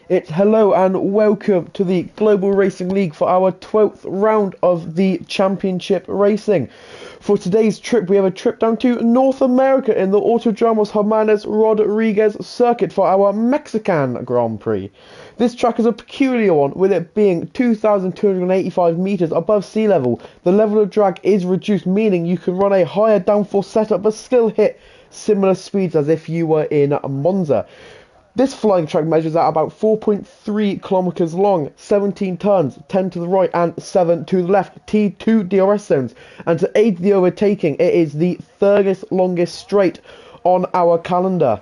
It's hello and welcome to the Global Racing League for our 12th round of the Championship Racing. For today's trip, we have a trip down to North America in the Autodromos Hermanos Rodriguez circuit for our Mexican Grand Prix. This track is a peculiar one, with it being 2,285 metres above sea level. The level of drag is reduced, meaning you can run a higher downforce setup but still hit similar speeds as if you were in Monza. This flying track measures out about 4.3 kilometers long, 17 turns, 10 to the right and 7 to the left, T2 DRS zones, and to aid the overtaking, it is the third longest straight on our calendar.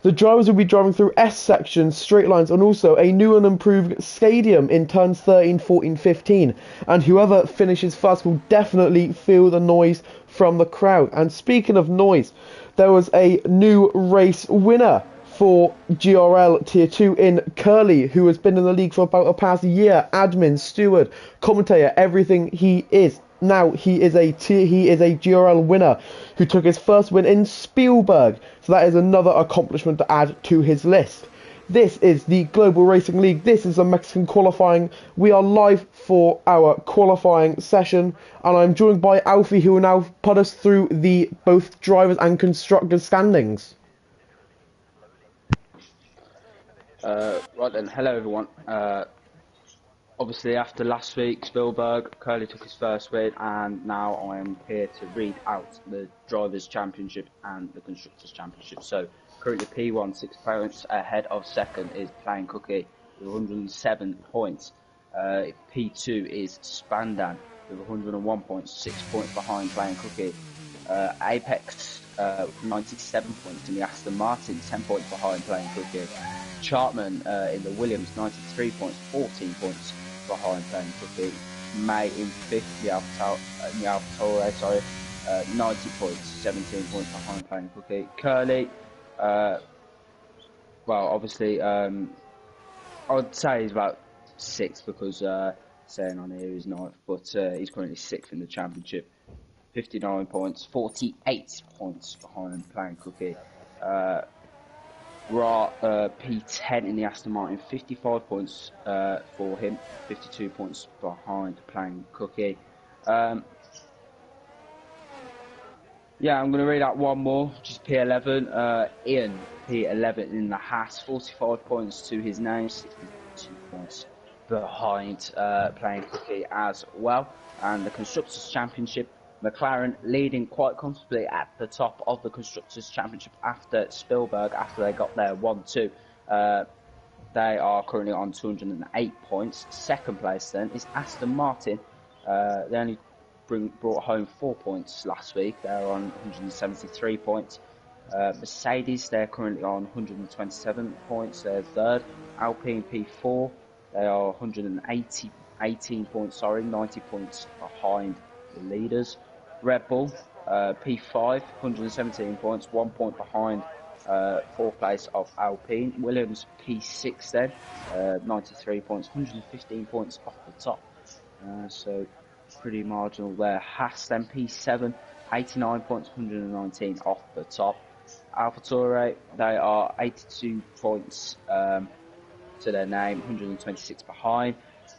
The drivers will be driving through S sections, straight lines, and also a new and improved stadium in turns 13, 14, 15. And whoever finishes first will definitely feel the noise from the crowd. And speaking of noise, there was a new race winner for GRL Tier 2 in Curly, who has been in the league for about the past year. Admin, steward, commentator, everything he is. Now he is a GRL winner who took his first win in Spielberg. So that is another accomplishment to add to his list. This is the Global Racing League. This is a Mexican qualifying. We are live for our qualifying session, and I'm joined by Alfie, who will now put us through the both drivers and constructors standings. Right then, hello everyone. Obviously after last week, Spielberg, Curly took his first win, and now I am here to read out the Drivers' Championship and the Constructors' Championship. So currently P1, 6 points ahead of second is Plain Cookie with 107 points. P2 is Spandan with 101 points, 6 points behind Plain Cookie. Apex 97 points in the Aston Martin, 10 points behind Plain Cookie. Chartman in the Williams, 93 points, 14 points behind Plain Cookie. May in 5th, the Alfa Tauri, 90 points, 17 points behind Plain Cookie. Curly, well, obviously, I would say he's about 6th because saying on here he's 9th, but he's currently 6th in the championship. 59 points, 48 points behind Plain Cookie. P10 in the Aston Martin, 55 points for him, 52 points behind Plain Cookie. Yeah, I'm going to read out one more, just P11. Ian, P11 in the Haas, 45 points to his name, 62 points behind Plain Cookie as well. And the Constructors' Championship, McLaren leading quite comfortably at the top of the Constructors' Championship after Spielberg, after they got their 1-2. They are currently on 208 points. Second place then is Aston Martin. They only brought home 4 points last week. They're on 173 points. Mercedes, they're currently on 127 points. They're third. Alpine P4, they are 18 points, 90 points behind the leaders. Red Bull, P5, 117 points, 1 point behind 4th place of Alpine. Williams, P6 then, 93 points, 115 points off the top. So pretty marginal there. Haas then, P7, 89 points, 119 off the top. Alfa Tauri, they are 82 points to their name, 126 behind.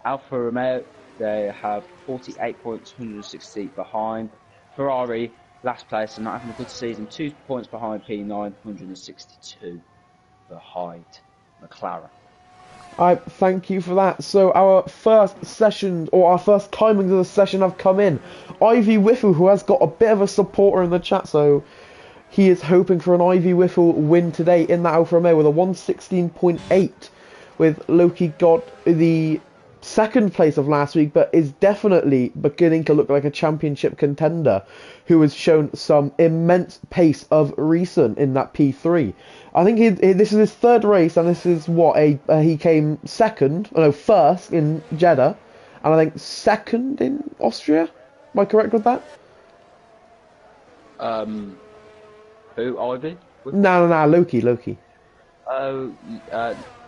Alfa Romeo, they have 48 points, 160 behind. Ferrari, last place, and not having a good season, 2 points behind P9, 162 behind McLaren. Alright, thank you for that. So our first session, or our first timings of the session have come in. Ivy Whiffle, who has got a bit of a supporter in the chat, so he is hoping for an Ivy Whiffle win today in that Alfa Romeo with a 116.8, with Loki got the second place of last week, but is definitely beginning to look like a championship contender, who has shown some immense pace of recent in that P3. I think this is his third race, and this is what he came first in Jeddah, and I think second in Austria. Am I correct with that? Who, Ivy? No, Loki. Oh,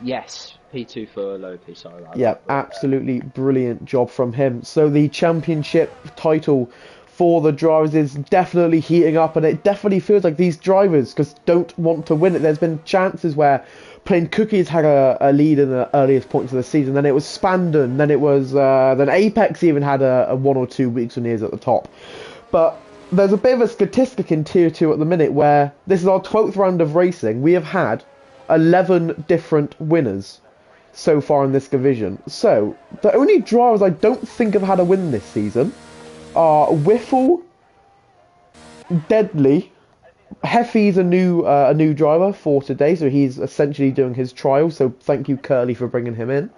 yes, P2 for Loki, sorry about yeah, that. Absolutely brilliant job from him. So the championship title for the drivers is definitely heating up, and it definitely feels like these drivers don't want to win it. There's been chances where Plain Cookies had a lead in the earliest points of the season. Then it was Spandon. Then it was then Apex even had a 1 or 2 weeks when he was at the top. But there's a bit of a statistic in Tier 2 at the minute where this is our 12th round of racing. We have had 11 different winners so far in this division. So the only drivers I don't think have had a win this season are Wiffle, Deadly. Heffy's a new driver for today, so he's essentially doing his trial. So thank you, Curly, for bringing him in.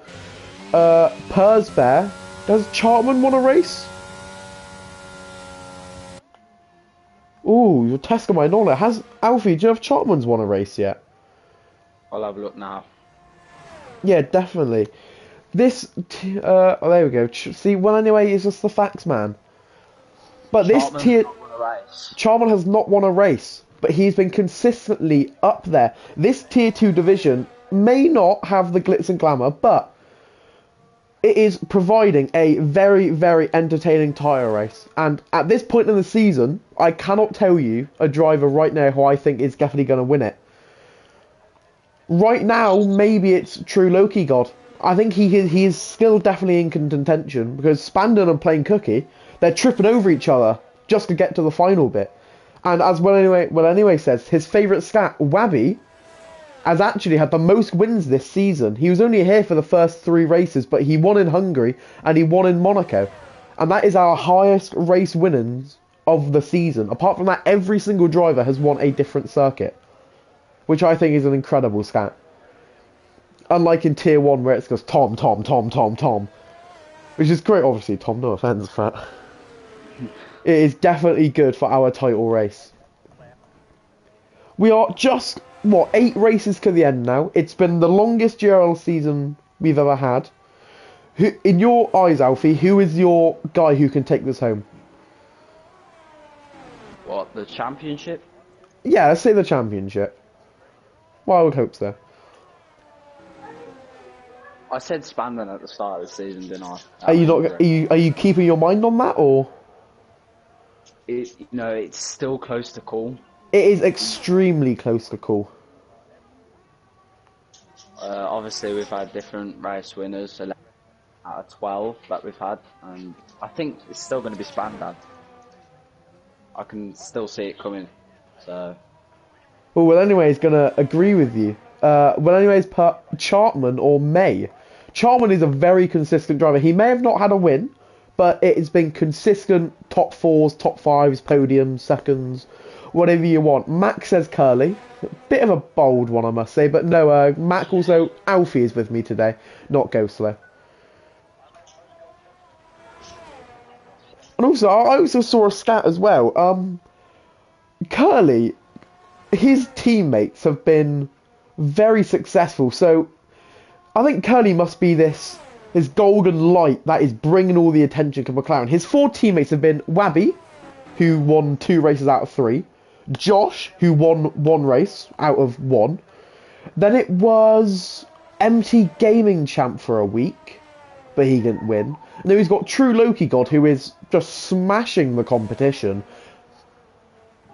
Pursbear. Does Chartman want a race? Ooh, you're testing my knowledge. Has Alfie? Do you have Chartman's won a race yet? I'll have a look now. Yeah, definitely. Oh, there we go. See, well, anyway, it's just the facts, man. But this tier, Charman has not won a race, but he's been consistently up there. This Tier 2 division may not have the glitz and glamour, but it is providing a very, very entertaining tyre race. And at this point in the season, I cannot tell you a driver right now who I think is definitely going to win it. Right now, maybe it's True Loki God. I think he is still definitely in contention, because Spandon and Plain Cookie, they're tripping over each other just to get to the final bit. And as well anyway says, his favourite stat, Wabby, has actually had the most wins this season. He was only here for the first 3 races, but he won in Hungary and he won in Monaco. And that is our highest race winnings of the season. Apart from that, every single driver has won a different circuit, which I think is an incredible stat. Unlike in Tier 1 where it's just Tom, Tom, Tom, Tom, Tom. Which is great, obviously, Tom, no offence, but it is definitely good for our title race. We are just, 8 races to the end now. It's been the longest GRL season we've ever had. Who, in your eyes, Alfie, who is your guy who can take this home? What, the championship? Yeah, let's say the championship. Well, I would hope so. I said Spandon at the start of the season, didn't I? Are you not? Are you keeping your mind on that, or? It's still close to call. It is extremely close to call. Obviously, we've had different race winners, 11 out of 12 that we've had, and I think it's still going to be Spandon. I can still see it coming. So. Well, anyways, gonna agree with you. Anyways, Chartman or May. Chartman is a very consistent driver. He may have not had a win, but it has been consistent top 4s, top 5s, podiums, seconds, whatever you want. Mac says Curly. A bit of a bold one, I must say, but no, Mac also, Alfie is with me today, not Ghostler. And also, I also saw a stat as well. Curly, his teammates have been very successful, so I think Curly must be this golden light that is bringing all the attention to McLaren. His 4 teammates have been Wabby, who won 2 races out of 3, Josh, who won 1 race out of 1, then it was MT Gaming Champ for a week, but he didn't win. And then he's got True Loki God, who is just smashing the competition.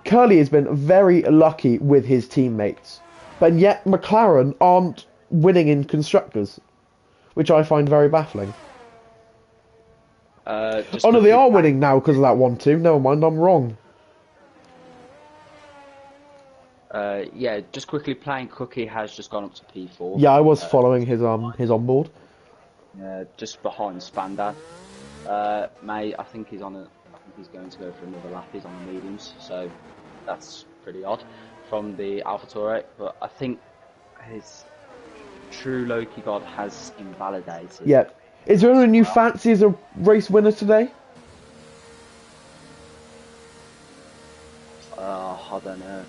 Curly has been very lucky with his teammates, but yet McLaren aren't winning in constructors, which I find very baffling. Oh no, they are winning now because of that 1-2. Never mind, I'm wrong. Yeah, just quickly, Plain Cookie has just gone up to P4. Yeah, I was following his onboard. Just behind Spandon. May, I think he's going to go for another lap. He's on the mediums, so that's pretty odd from the AlphaTauri. But I think his True Loki God has invalidated. Yeah. Is there anyone you fancy as a race winner today? I don't know.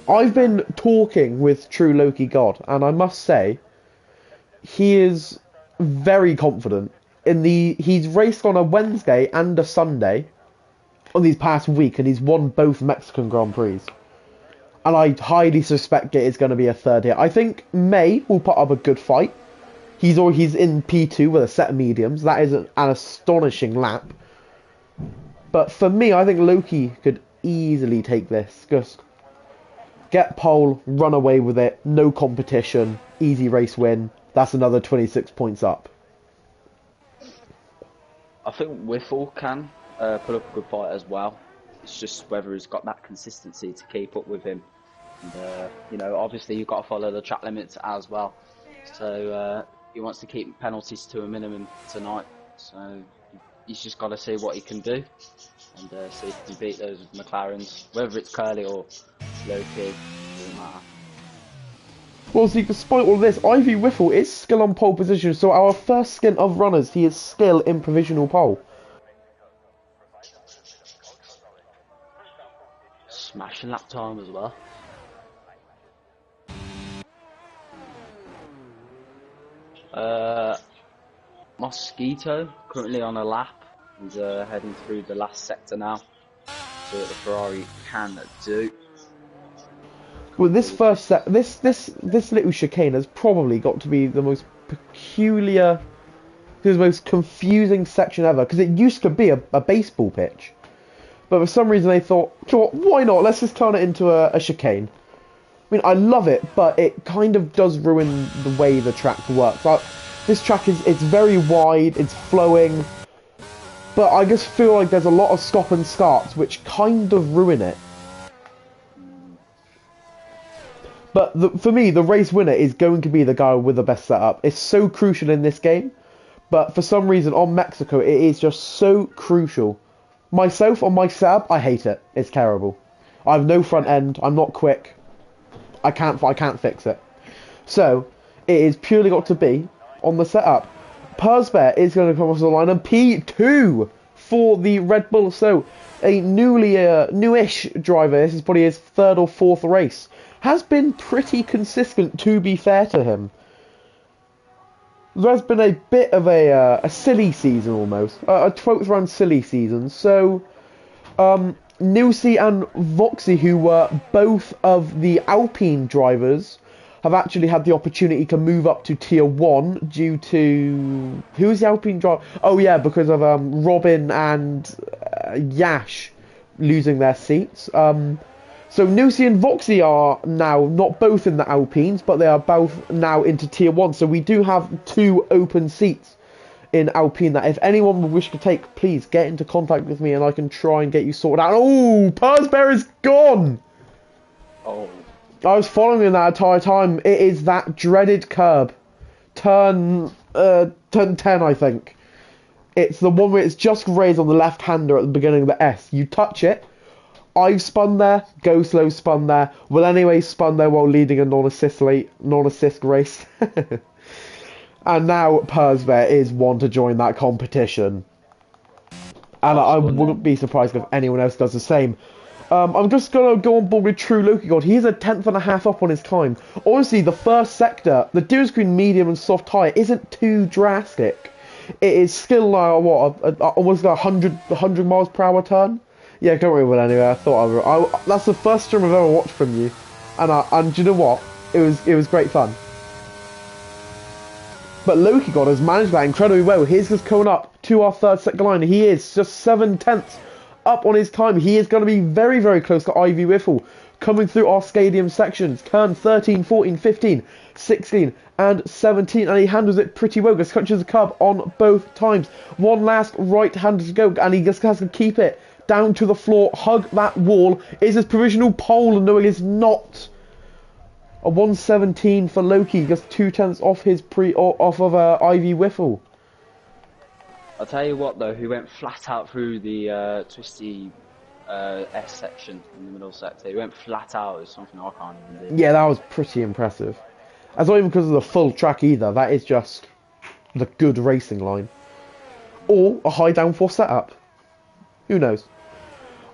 I've been talking with True Loki God, and I must say, he is very confident. He's raced on a Wednesday and a Sunday on these past week, and he's won both Mexican Grand Prix. And I highly suspect it is going to be a third here. I think May will put up a good fight. He's in P2 with a set of mediums. That is an astonishing lap. But for me, I think Loki could easily take this. Just Get pole, run away with it, no competition, easy race win. That's another 26 points up. I think Whiffle can put up a good fight as well. It's just whether he's got that consistency to keep up with him. And, you know, obviously you've got to follow the track limits as well. So he wants to keep penalties to a minimum tonight. So he's just got to see what he can do and see if he can beat those McLarens. Whether it's Curly or Loki, doesn't matter. Well, see, despite all this, Ivy Whiffle is still on pole position, so our first stint of runners, he is still in provisional pole. Smashing lap time as well. Mosquito currently on a lap. He's heading through the last sector now. See what the Ferrari can do. Well, this first set, this little chicane has probably got to be the most peculiar, the most confusing section ever, because it used to be a baseball pitch, but for some reason they thought, why not? Let's just turn it into a chicane. I mean, I love it, but it kind of does ruin the way the track works. This track it's very wide, it's flowing, but I just feel like there's a lot of stop and starts which kind of ruin it. But for me, the race winner is going to be the guy with the best setup. It's so crucial in this game, but for some reason on Mexico, it is just so crucial. Myself, on my setup, I hate it. It's terrible. I have no front end. I'm not quick. I can't fix it. So it is purely got to be on the setup. Persbear is going to come off the line and P2 for the Red Bull. So a newish driver. This is probably his third or fourth race. Has been pretty consistent, to be fair to him. There's been a bit of a silly season almost, a 12th round silly season. So, Nilsi and Voxy, who were both of the Alpine drivers, have actually had the opportunity to move up to Tier 1 due to... Who's the Alpine driver? Oh yeah, because of Robin and Yash losing their seats. So Nilsi and Voxy are now not both in the Alpines, but they are both now into Tier 1. So we do have 2 open seats in Alpine that if anyone would wish to take, please get into contact with me and I can try and get you sorted out. Oh, Persbear is gone! Oh. I was following him that entire time. It is that dreaded curb. Turn 10, I think. It's the one where it's just raised on the left-hander at the beginning of the S. You touch it. I've spun there, Go Slow spun there, Will Anyway spun there while leading a non-assist race. And now Persbear is one to join that competition. And I wouldn't be surprised if anyone else does the same. I'm just going to go on board with True Loki God. He's a 10th up on his time. Honestly, the first sector, the dual screen medium and soft tyre isn't too drastic. It is still, almost like a 100 miles per hour turn. Yeah, don't worry, Will, anyway. I thought that's the first stream I've ever watched from you, and do you know what? It was great fun. But Loki God has managed that incredibly well. He's just coming up to our third sector line. He is just 7/10 up on his time. He is going to be very, very close to Ivy Whiffle coming through our stadium sections. Turn 13, 14, 15, 16, and 17, and he handles it pretty well. Just touches the curb on both times. One last right-hander to go, and he just has to keep it down to the floor, hug that wall. Is his provisional pole? No, it is not. A 117 for Loki, just 2/10 off his off of Ivy Whiffle. I'll tell you what though, he went flat out through the twisty S section in the middle sector. He went flat out. It's something I can't even do. Yeah, that was pretty impressive. That's not even because of the full track either. That is just the good racing line, or a high downforce setup. Who knows?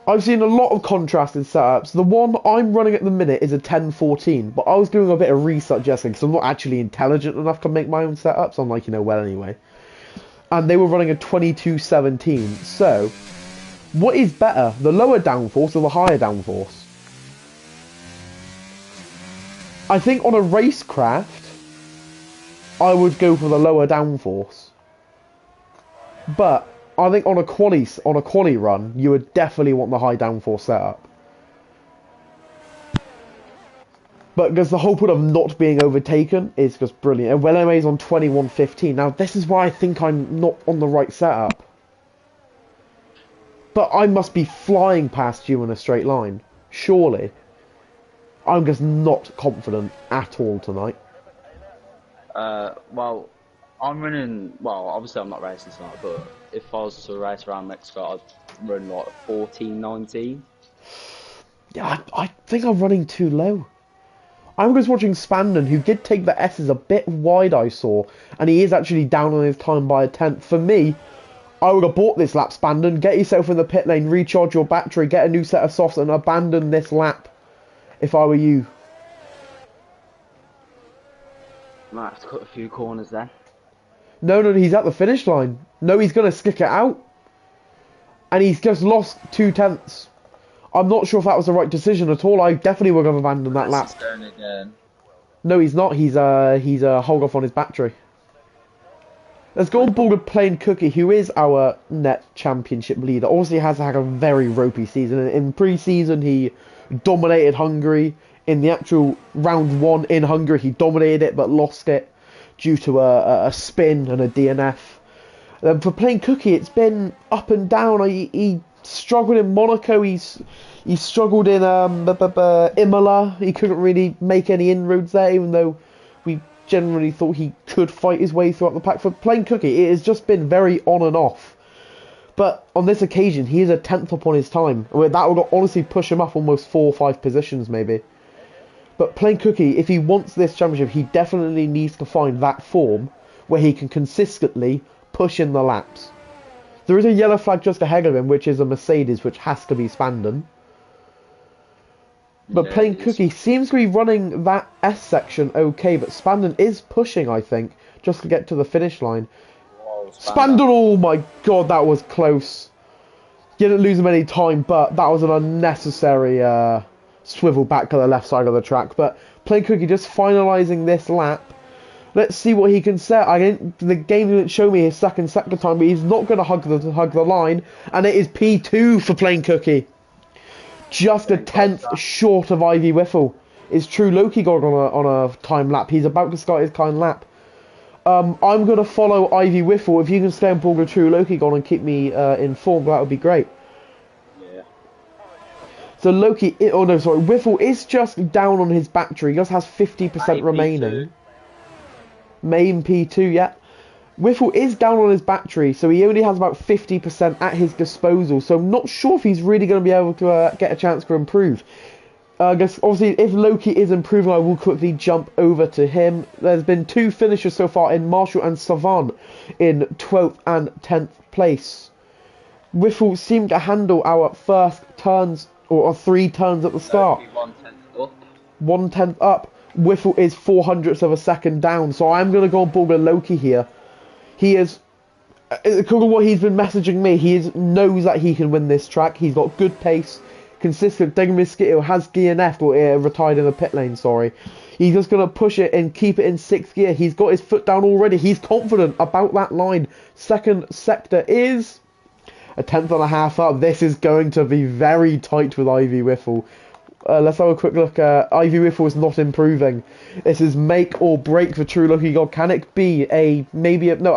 I've seen a lot of contrasted setups. The one I'm running at the minute is a 1014, but I was doing a bit of research yesterday because I'm not actually intelligent enough to make my own setups, unlike, well anyway. And they were running a 2217. So, what is better, the lower downforce or the higher downforce? I think on a racecraft, I would go for the lower downforce. But I think on a quali run, you would definitely want the high downforce setup. But because the whole point of not being overtaken is just brilliant. And Welleme's on 21.15. Now, this is why I think I'm not on the right setup. But I must be flying past you in a straight line. Surely. I'm just not confident at all tonight. Well, I'm running. Well, obviously I'm not racing tonight, but if I was to race around Mexico, I'd run like 14:19. Yeah, I think I'm running too low. I'm just watching Spandon, who did take the S's a bit wide, I saw, and he is actually down on his time by a tenth. For me, I would have bought this lap, Spandon. Get yourself in the pit lane, recharge your battery, get a new set of softs, and abandon this lap. If I were you. Might have to cut a few corners then. No, he's at the finish line. No, he's going to stick it out. And he's just lost 2/10. I'm not sure if that was the right decision at all. I definitely would have abandoned that lap. Again. No, he's not. He's hold off on his battery. Let's go on board with Plain Cookie, who is our net championship leader. Obviously, has had a very ropey season. In pre-season, he dominated Hungary. In the actual round 1 in Hungary, he dominated it but lost it due to a spin and a DNF. For Plain Cookie, it's been up and down. He struggled in Monaco. He struggled in Imola. He couldn't really make any inroads there, even though we generally thought he could fight his way throughout the pack. For Plain Cookie, it has just been very on and off. But on this occasion, he is a 10th up on his time. That would honestly push him up almost 4 or 5 positions, maybe. But Plain Cookie, if he wants this championship, he definitely needs to find that form where he can consistently push in the laps. There is a yellow flag just ahead of him, which is a Mercedes, which has to be Spandon. But Yeah, Plain Cookie seems to be running that S section okay, but Spandon is pushing, I think, just to get to the finish line. Whoa, Spandon, oh my god, that was close. Didn't lose him any time, but that was an unnecessary swivel back to the left side of the track. But Plain Cookie just finalising this lap. Let's see what he can set. The game didn't show me his second sector time, but he's not going to hug the line, and it is P2 for Plain Cookie. Just a 10th short of Ivy Whiffle. Is True Loki got on a time lap? He's about to start his time lap. I'm going to follow Ivy Whiffle. If you can stay on board with True Loki and keep me informed, that would be great. Yeah. So Whiffle is just down on his battery. He just has 50% remaining. Main P2, yeah. Whiffle is down on his battery, so he only has about 50% at his disposal. So I'm not sure if he's really going to be able to get a chance to improve. I guess obviously if Loki is improving, I will quickly jump over to him. There's been 2 finishers so far in Marshall and Savant in 12th and 10th place. Whiffle seemed to handle our first turns, or 3 turns at the start. 1/10 up. 1/10 up. Whiffle is 0.04 of a second down, so I'm going to go on board with Loki here. He is, according to what he's been messaging me, knows that he can win this track. He's got good pace, consistent. Degen Mosquito has DNF, or retired in the pit lane, sorry. He's just going to push it and keep it in 6th gear. He's got his foot down already. He's confident about that line. Second sector is a 10.5 up. This is going to be very tight with Ivy Whiffle. Let's have a quick look. Ivy Whiffle is not improving. This is make or break for True Lucky God. Can it be a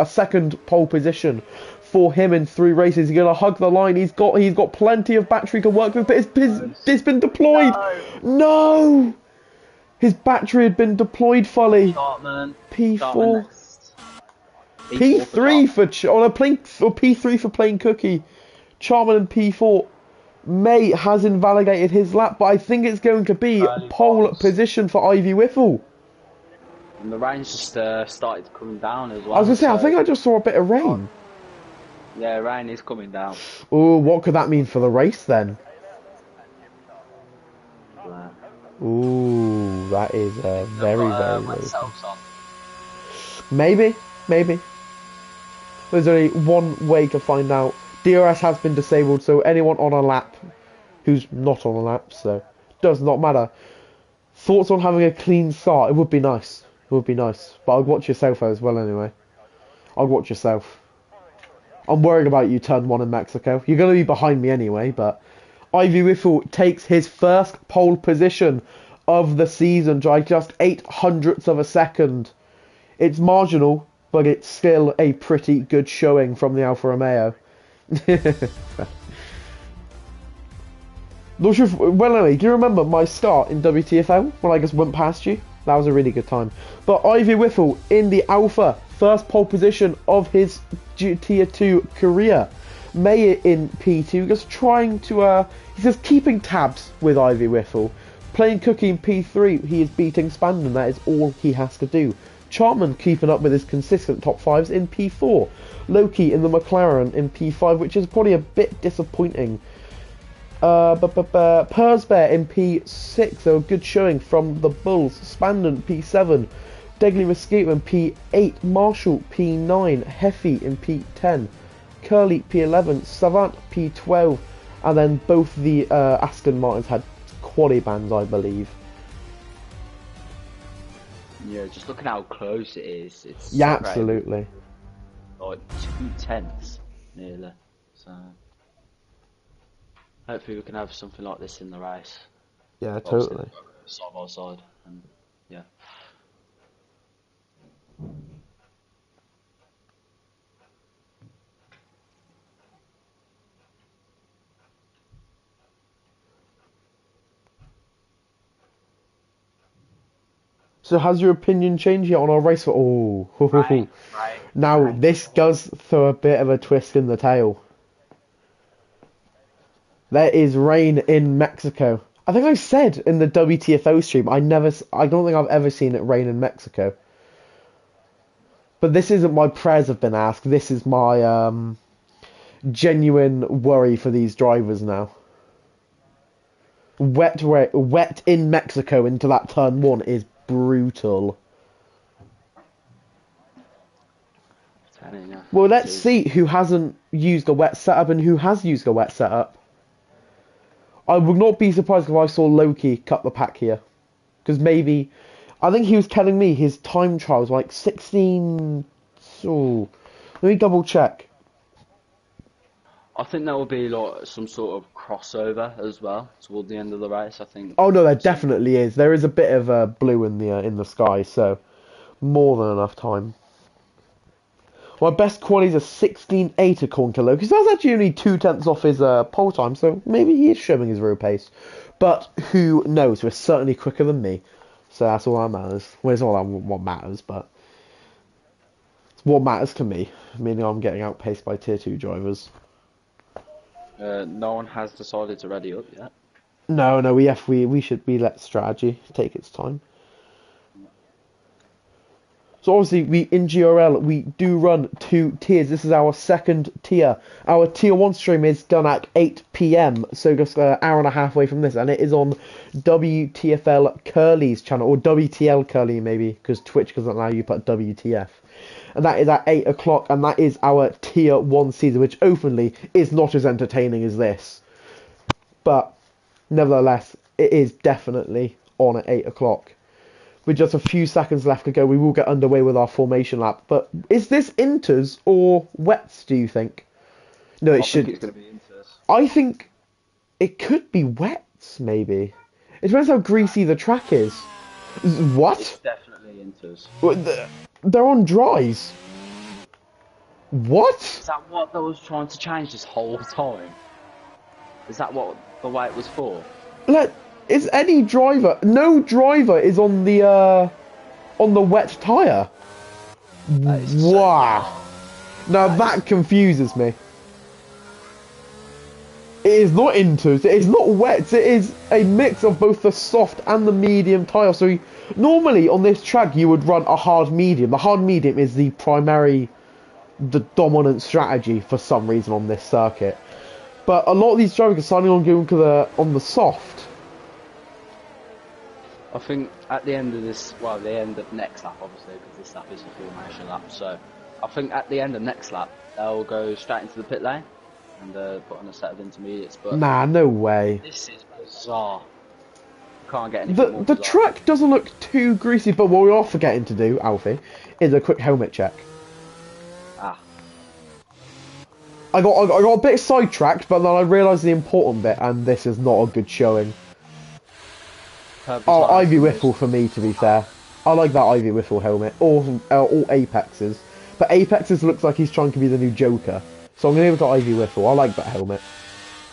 second pole position for him in 3 races? He's gonna hug the line. He's got plenty of battery to work with, but it's been deployed. No, his battery had been deployed fully. P4, P3 for P3 for Plain Cookie. Charman and P4. May has invalidated his lap, but I think it's going to be pole position for Ivy Whiffle. And the rain's just started coming down as well. I was going to say, I think I just saw a bit of rain. Yeah, rain is coming down. Oh, what could that mean for the race then? Ooh, that is very. Maybe. There's only one way to find out. DRS has been disabled, so anyone on a lap who's not on a lap, so does not matter. Thoughts on having a clean start? It would be nice. But I'd watch yourself as well anyway. I'd watch yourself. I'm worried about you turn 1 in Mexico. You're going to be behind me anyway, but Ivy Whiffle takes his first pole position of the season by just 0.08 of a second. It's marginal, but it's still a pretty good showing from the Alfa Romeo. Not sure if, well, anyway, do you remember my start in WTFL when I just went past you? That was a really good time. But Ivy Whiffle in the Alpha, first pole position of his Tier 2 career. Mayer in P2, just trying to, he's just keeping tabs with Ivy Whiffle. Playing Cookie in P3, he is beating Spandon, that is all he has to do. Chartman keeping up with his consistent top 5s in P4. Loki in the McLaren in P5, which is probably a bit disappointing. Persbear in P6, so a good showing from the Bulls. Spandon P7, Degley Mosquito in P8, Marshall P9, Heffy in P10, Curly P11, Savant P12, and then both the Aston Martins had quali bans, I believe. Yeah, just looking how close it is. It's yeah, absolutely. Like 2/10 nearly. So hopefully we can have something like this in the race. Yeah, totally. Side by side, and yeah. So has your opinion changed yet on our race? Oh, Right. Now this does throw a bit of a twist in the tail. There is rain in Mexico. I think I said in the WTFO stream, I don't think I've ever seen it rain in Mexico. But this isn't my prayers have been asked. This is my genuine worry for these drivers now. Wet in Mexico into that turn 1 is brutal. Well, let's see who hasn't used a wet setup and who has used a wet setup. I would not be surprised if I saw Loki cut the pack here. Because maybe, I think he was telling me his time trial was like 16... Oh, let me double check. I think there will be like some sort of crossover as well toward the end of the race. I think. Oh no, there definitely is. There is a bit of blue in the sky, so more than enough time. My best qualities are 16.8 according to Loki. So that's actually only 2/10 off his pole time, so maybe he is showing his real pace. But who knows? We're certainly quicker than me, so that's all that matters. Well, it's all what matters, but it's what matters to me. Meaning I'm getting outpaced by Tier 2 drivers. No one has decided to ready up yet. No, we let strategy take its time. So obviously, in GRL, we do run 2 tiers. This is our second tier. Our tier 1 stream is done at 8 PM, so just an hour and a half away from this, and it is on WTFL Curly's channel, or WTL Curly maybe, because Twitch doesn't allow you to put WTF. And that is at 8 o'clock, and that is our tier 1 season, which openly is not as entertaining as this. But nevertheless, it is definitely on at 8 o'clock. With just a few seconds left to go, we will get underway with our formation lap. But is this inters or wets, do you think? No, it should. I think it's going to be inters. I think it could be wets, maybe. It depends how greasy the track is. What? It's definitely inters. They're on dries. What? Is that what they was trying to change this whole time? Is that what the way it was for? Is any driver? No driver is on the wet tyre. Wow. Now that confuses me. It is not inters. It is not wets. It is a mix of both the soft and the medium tyre. So normally on this track you would run a hard medium. The hard medium is the dominant strategy for some reason on this circuit. But a lot of these drivers are signing on going on the soft. I think at the end of this, well, the end of next lap, obviously, because this lap is a formation lap. So I think at the end of next lap, they'll go straight into the pit lane and put on a set of intermediates. But nah, no way. This is bizarre. You can't get anything more The bizarre. track doesn't look too greasy, but what we are forgetting to do, Alfie, is a quick helmet check. Ah. I got a bit sidetracked, but then I realised the important bit, and this is not a good showing. Oh, Ivy Whiffle for me, to be fair. I like that Ivy Whiffle helmet. Or Apex's. But Apex's looks like he's trying to be the new Joker. So I'm going to give it to Ivy Whiffle. I like that helmet.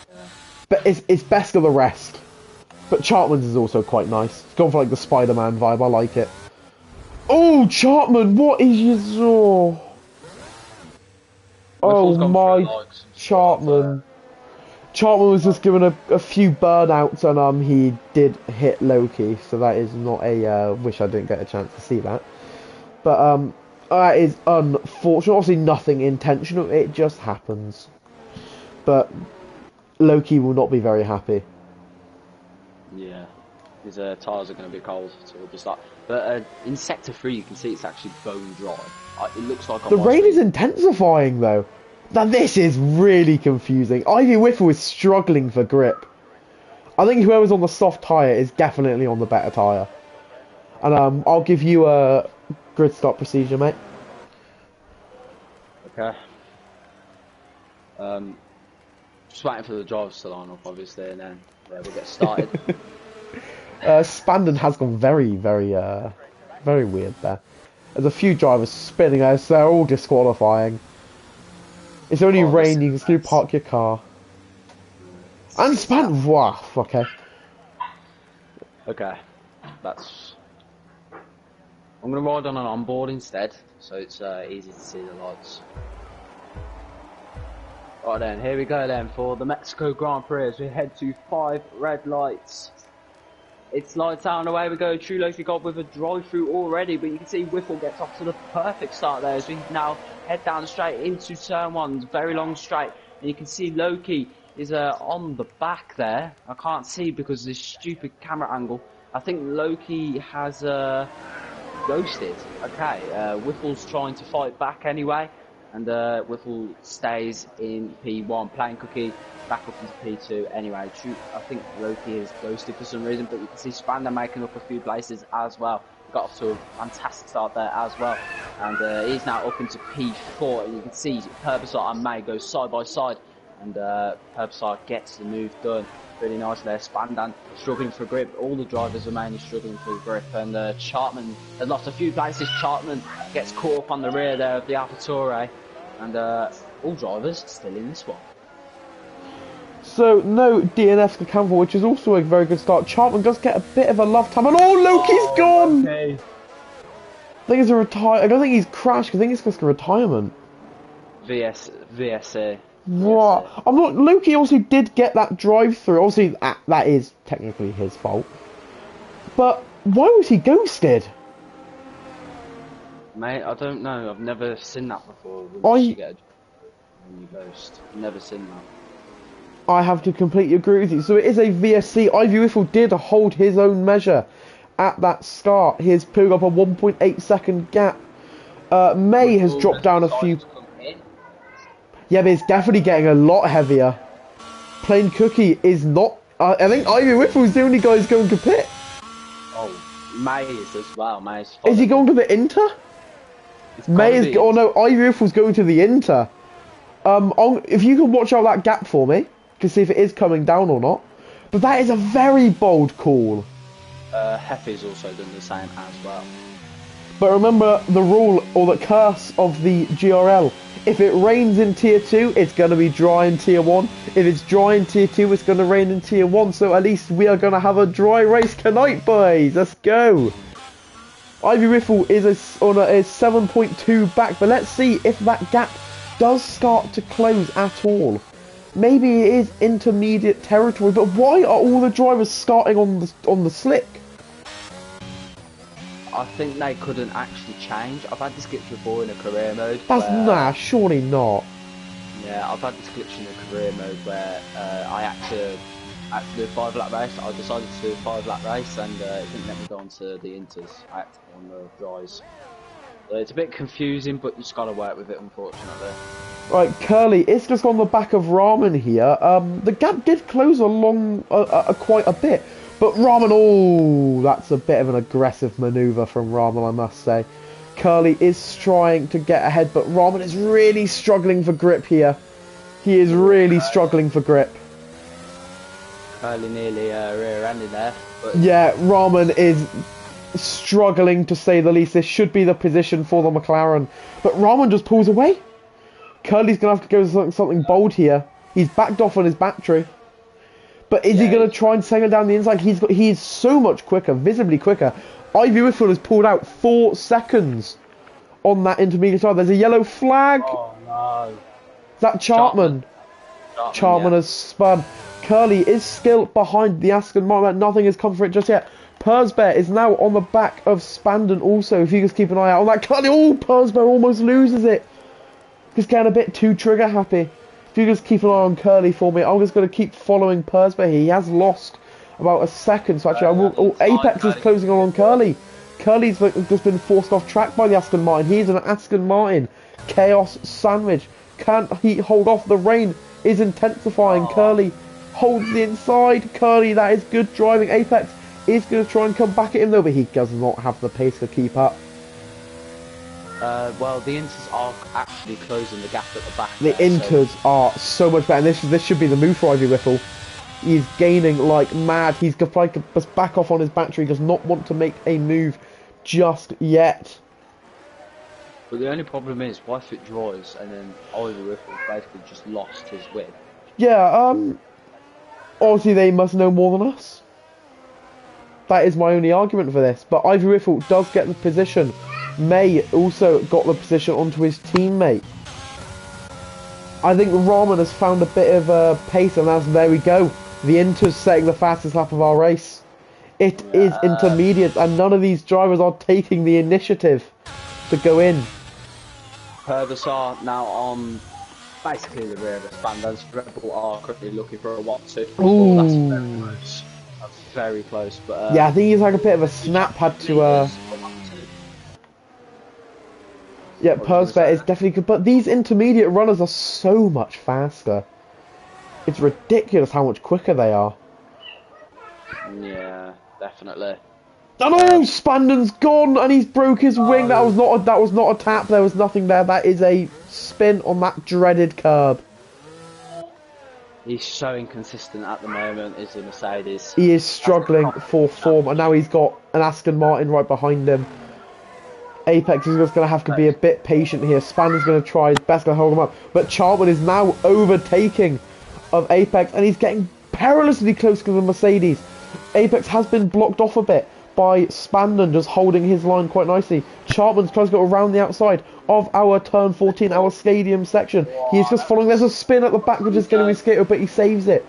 Yeah. But it's best of the rest. But Chartman's is also quite nice. It's gone for like the Spider-Man vibe. I like it. Oh, Chartman, what is your... Oh my, Chartman. Chartman was just given a few burnouts and he did hit Loki, so that is not a wish I didn't get a chance to see that. But that is unfortunate. Obviously nothing intentional, it just happens. But Loki will not be very happy. Yeah, his tyres are going to be cold towards the start. But in Sector 3 you can see it's actually bone dry. It looks like the rain is intensifying though. Now this is really confusing. Ivy Whiffle is struggling for grip. I think whoever's on the soft tyre is definitely on the better tyre. And I'll give you a grid stop procedure, mate. Okay. Just waiting for the drivers to line up, obviously, and then we'll get started. Spandon has gone very, very weird there. There's a few drivers spinning as they're all disqualifying. It's only rain, you can still park your car. And Spandon, wow, okay. Okay, that's... I'm going to ride on an onboard instead, so it's easy to see the lights. Right then, here we go then for the Mexico Grand Prix as we head to 5 red lights. It's lights out and away we go. True Loki got with a drive-through already, but you can see Whiffle gets off to the perfect start there as we now head down straight into turn 1, very long straight. And you can see Loki is on the back there. I can't see because of this stupid camera angle. I think Loki has ghosted. Okay, Whiffle's trying to fight back anyway. And Whiffle stays in P1, playing Cookie back up into P2 anyway. I think Loki is ghosted for some reason, but you can see Spander making up a few places as well. Got off to a fantastic start there as well. And he's now up into P4, and you can see Herbicide and May go side by side, and Herbicide gets the move done. Really nice there. Spandan struggling for grip. All the drivers are mainly struggling for grip. And Chartman has lost a few places. Chartman gets caught up on the rear there of the AlphaTauri. And all drivers still in this one. So, no DNF to Campbell, which is also a very good start. Chartman does get a bit of a love time. And Loki's gone! Okay. I think it's a retire. I don't think he's crashed. I think it's just a retirement. VSA. What? I'm not. Loki also did get that drive-through. Obviously, that is technically his fault. But why was he ghosted? Mate, I don't know. I've never seen that before. When you ghost. Never seen that. I have to completely agree with you. So it is a VSC. Ivy Whiffle did hold his own measure at that start. He has pulled up a 1.8 second gap. May has dropped down a few. Yeah, but it's definitely getting a lot heavier. Plain Cookie is not... I think Ivy Whiffle's the only guy who's going to pit. Oh, May is as well. Is he going to the Inter? May is... Oh no, Ivy Whiffle's going to the Inter. If you can watch out that gap for me, to see if it is coming down or not. But that is a very bold call. Heffy's also done the same as well. But remember the rule, or the curse of the GRL. If it rains in Tier 2, it's going to be dry in Tier 1. If it's dry in Tier 2, it's going to rain in Tier 1. So at least we are going to have a dry race tonight, boys. Let's go. Ivy Whiffle is on a 7.2 back. But let's see if that gap does start to close at all. Maybe it is intermediate territory. But why are all the drivers starting on the slick? I think they couldn't actually change. I've had this glitch before in a career mode. Nah, surely not. Yeah, I've had this glitch in a career mode where I had to do a 5-lap race. I decided to do a 5-lap race and it didn't let me go on to the inters. I had to go on the dries. So it's a bit confusing, but you just got to work with it, unfortunately. Right, Curly, it's just on the back of Ramen here. The gap did close along quite a bit. But Ramen, that's a bit of an aggressive manoeuvre from Ramen, I must say. Curly is trying to get ahead, but Ramen is really struggling for grip here. He is really struggling for grip. Curly nearly rear-ended there. But Yeah, Rahman is struggling to say the least. This should be the position for the McLaren. But Rahman just pulls away. Curly's going to have to go with something bold here. He's backed off on his battery. But is he going to try and sing it down the inside? He's so much quicker, visibly quicker. Ivy Whitfield has pulled out 4 seconds on that intermediate side. There's a yellow flag. Oh no. Is that Chartman? Chartman has spun. Curly is still behind the Aston Martin. Nothing has come for it just yet. Persberg is now on the back of Spandon also. If you just keep an eye out on that Curly. Oh, Persberg almost loses it. Just getting a bit too trigger happy. If you just keep an eye on Curly for me, I'm just going to keep following Persberg here. He has lost about a second. So actually, I will. Oh, Apex is closing on Curly. Curly's just been forced off track by the Aston Martin. He's an Aston Martin chaos sandwich. Can't he hold off? The rain is intensifying. Curly holds the inside. Curly, that is good driving. Apex is going to try and come back at him though, but he does not have the pace to keep up. Well, the Inters are actually closing the gap at the back. The Inters are so much better. And this should be the move for Ivy Whiffle. He's gaining like mad. He's like just back off on his battery. Does not want to make a move just yet. But the only problem is, what if it draws and then Ivy Whiffle basically just lost his width? Yeah, obviously they must know more than us. That is my only argument for this. But Ivy Whiffle does get the position. May also got the position onto his teammate. I think Rahman has found a bit of pace, and there we go. The Inter's setting the fastest lap of our race. It is intermediate, and none of these drivers are taking the initiative to go in. Purvis now on basically the rear of the Spandans. Red Bull are currently looking for a 1-2. Ooh. That's very close. That's very close. But yeah, I think he's like a bit of a snap. Had to. Yeah, Persberg is definitely good, but these intermediate runners are so much faster. It's ridiculous how much quicker they are. Yeah, definitely. And oh, Spandon's gone, and he's broke his wing. That was not a tap. There was nothing there. That is a spin on that dreaded curb. He's so inconsistent at the moment, is the Mercedes. He is struggling for form, and now he's got an Aston Martin right behind him. Apex is just going to have to be a bit patient here. Spandon's going to try his best to hold him up, but Chartman is now overtaking of Apex, and he's getting perilously close to the Mercedes. Apex has been blocked off a bit by Spandon, just holding his line quite nicely. Chartman's trying to go around the outside of our turn 14, our stadium section. He's just following. There's a spin at the back, which is going to be skated, but he saves it.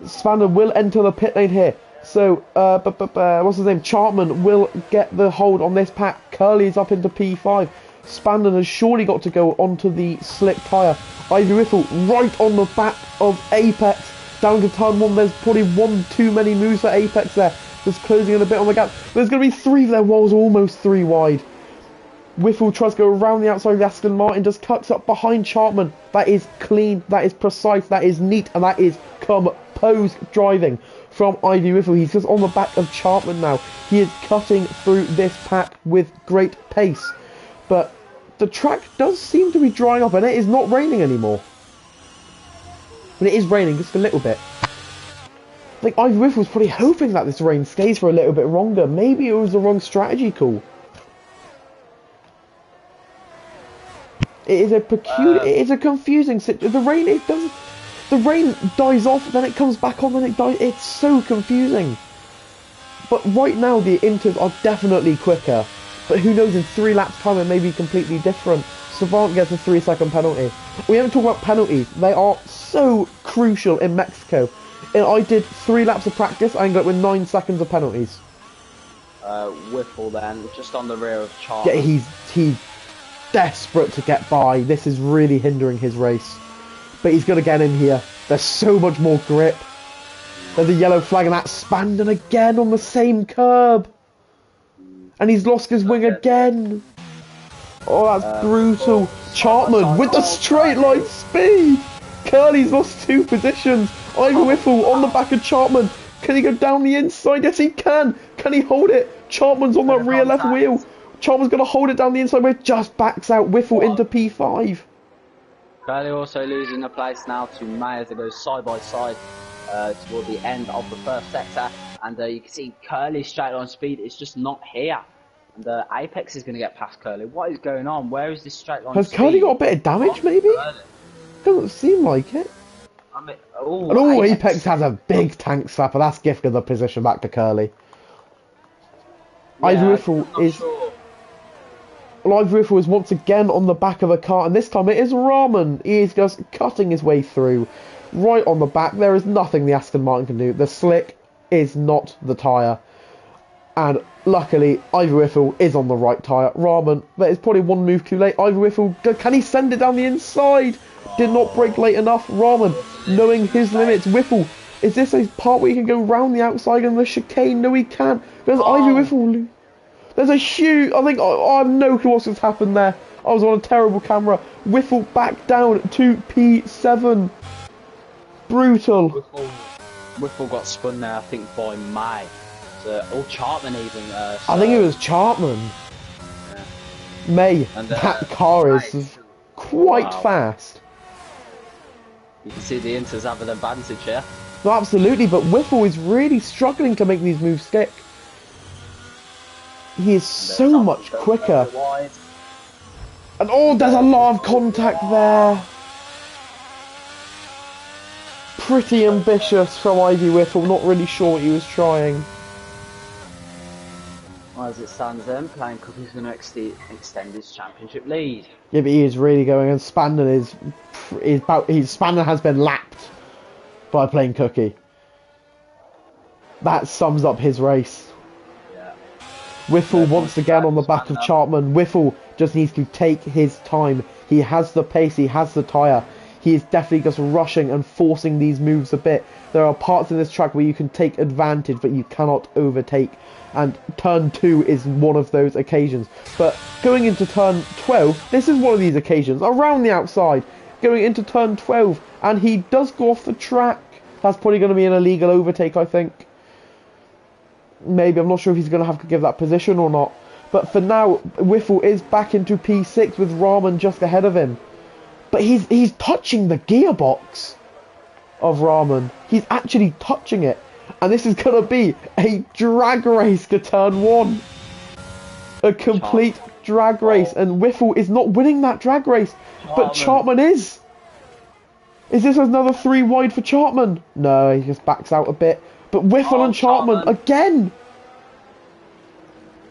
Spandon will enter the pit lane here. So, what's his name? Chartman will get the hold on this pack. Curly's up into P5. Spandon has surely got to go onto the slick tyre. Ivy Whiffle right on the back of Apex. Down to turn 1. There's probably one too many moves for Apex there. Just closing in a bit on the gap. There's going to be 3 there. Was almost 3 wide. Whiffle tries to go around the outside of the Aston Martin. Just cuts up behind Chartman. That is clean. That is precise. That is neat. And that is composed driving from Ivy Whiffle. He's just on the back of Chartman now. He is cutting through this pack with great pace. But the track does seem to be drying up, and it is not raining anymore. But it is raining just a little bit. I think Ivy Whiffle was probably hoping that this rain stays for a little bit longer. Maybe it was the wrong strategy call. It is a peculiar, it is a confusing situation. The rain dies off, then it comes back on, then it dies. It's so confusing. But right now the Inters are definitely quicker. But who knows, in 3 laps time it may be completely different. Savant gets a 3-second penalty. We haven't talked about penalties. They are so crucial in Mexico. And I did 3 laps of practice, I ended up with 9 seconds of penalties. Whiffle then, just on the rear of Charles. Yeah, he's desperate to get by. This is really hindering his race. But he's going to get in here. There's so much more grip. There's a yellow flag, and that's Spandon again on the same curb. And he's lost his wing again. Oh, that's brutal. Chartman with the straight line speed. Curly's lost 2 positions. Ivy Whiffle on the back of Chartman. Can he go down the inside? Yes, he can. Can he hold it? Chartman's on that rear left wheel. Chartman's going to hold it down the inside where it just backs out. Whiffle into P5. Curly also losing the place now to May as they go side by side. toward the end of the first sector, and you can see Curly's straight line speed is just not here. And Apex is going to get past Curly. What is going on? Where is this straight line Has speed? Curly got a bit of damage, maybe? Doesn't seem like it. I mean, and Apex has a big tank slapper. That's gifted the position back to Curly. Yeah, Ivy Riffle is... Sure. Ivy Riffle is once again on the back of a car, and this time it is Ramen. He is just cutting his way through. Right on the back, there is nothing the Aston Martin can do. The slick is not the tyre. And luckily, Ivy Riffle is on the right tyre. Ramen, that is probably one move too late. Ivy Riffle, can he send it down the inside? Did not brake late enough. Ramen, knowing his limits. Whiffle, is this a part where he can go round the outside and the chicane? No, he can't. There's Ivy Riffle. There's a huge... I think... I have no clue what's happened there. I was on a terrible camera. Whiffle back down to P7. Brutal. Whiffle got spun there, I think, by May. Or Chartman even. I think it was Chartman. Yeah. May. And, that car is quite fast. You can see the Inters having an advantage here. No, absolutely, but Whiffle is really struggling to make these moves stick. He is so much quicker. And there's a lot of contact there. Pretty ambitious from Ivy Whiffle, not really sure what he was trying. Well, as it stands then, Playing Cookie's going to extend his championship lead. Yeah, but he is really going, and Spandon Spandon has been lapped by Playing Cookie. That sums up his race. Yeah. Whiffle once again on the back of Chartman. Whiffle just needs to take his time. He has the pace, he has the tyre. He is definitely just rushing and forcing these moves a bit. There are parts in this track where you can take advantage, but you cannot overtake. And turn 2 is one of those occasions. But going into turn 12, this is one of these occasions. Around the outside, going into turn 12, and he does go off the track. That's probably going to be an illegal overtake, I think. Maybe, I'm not sure if he's going to have to give that position or not. But for now, Whiffle is back into P6 with Ramen just ahead of him. But he's touching the gearbox of Ramen. He's actually touching it. And this is going to be a drag race to turn 1. A complete drag race. And Whiffle is not winning that drag race. But Chartman is. Is this another 3 wide for Chartman? No, he just backs out a bit. But Whiffle and Chartman again.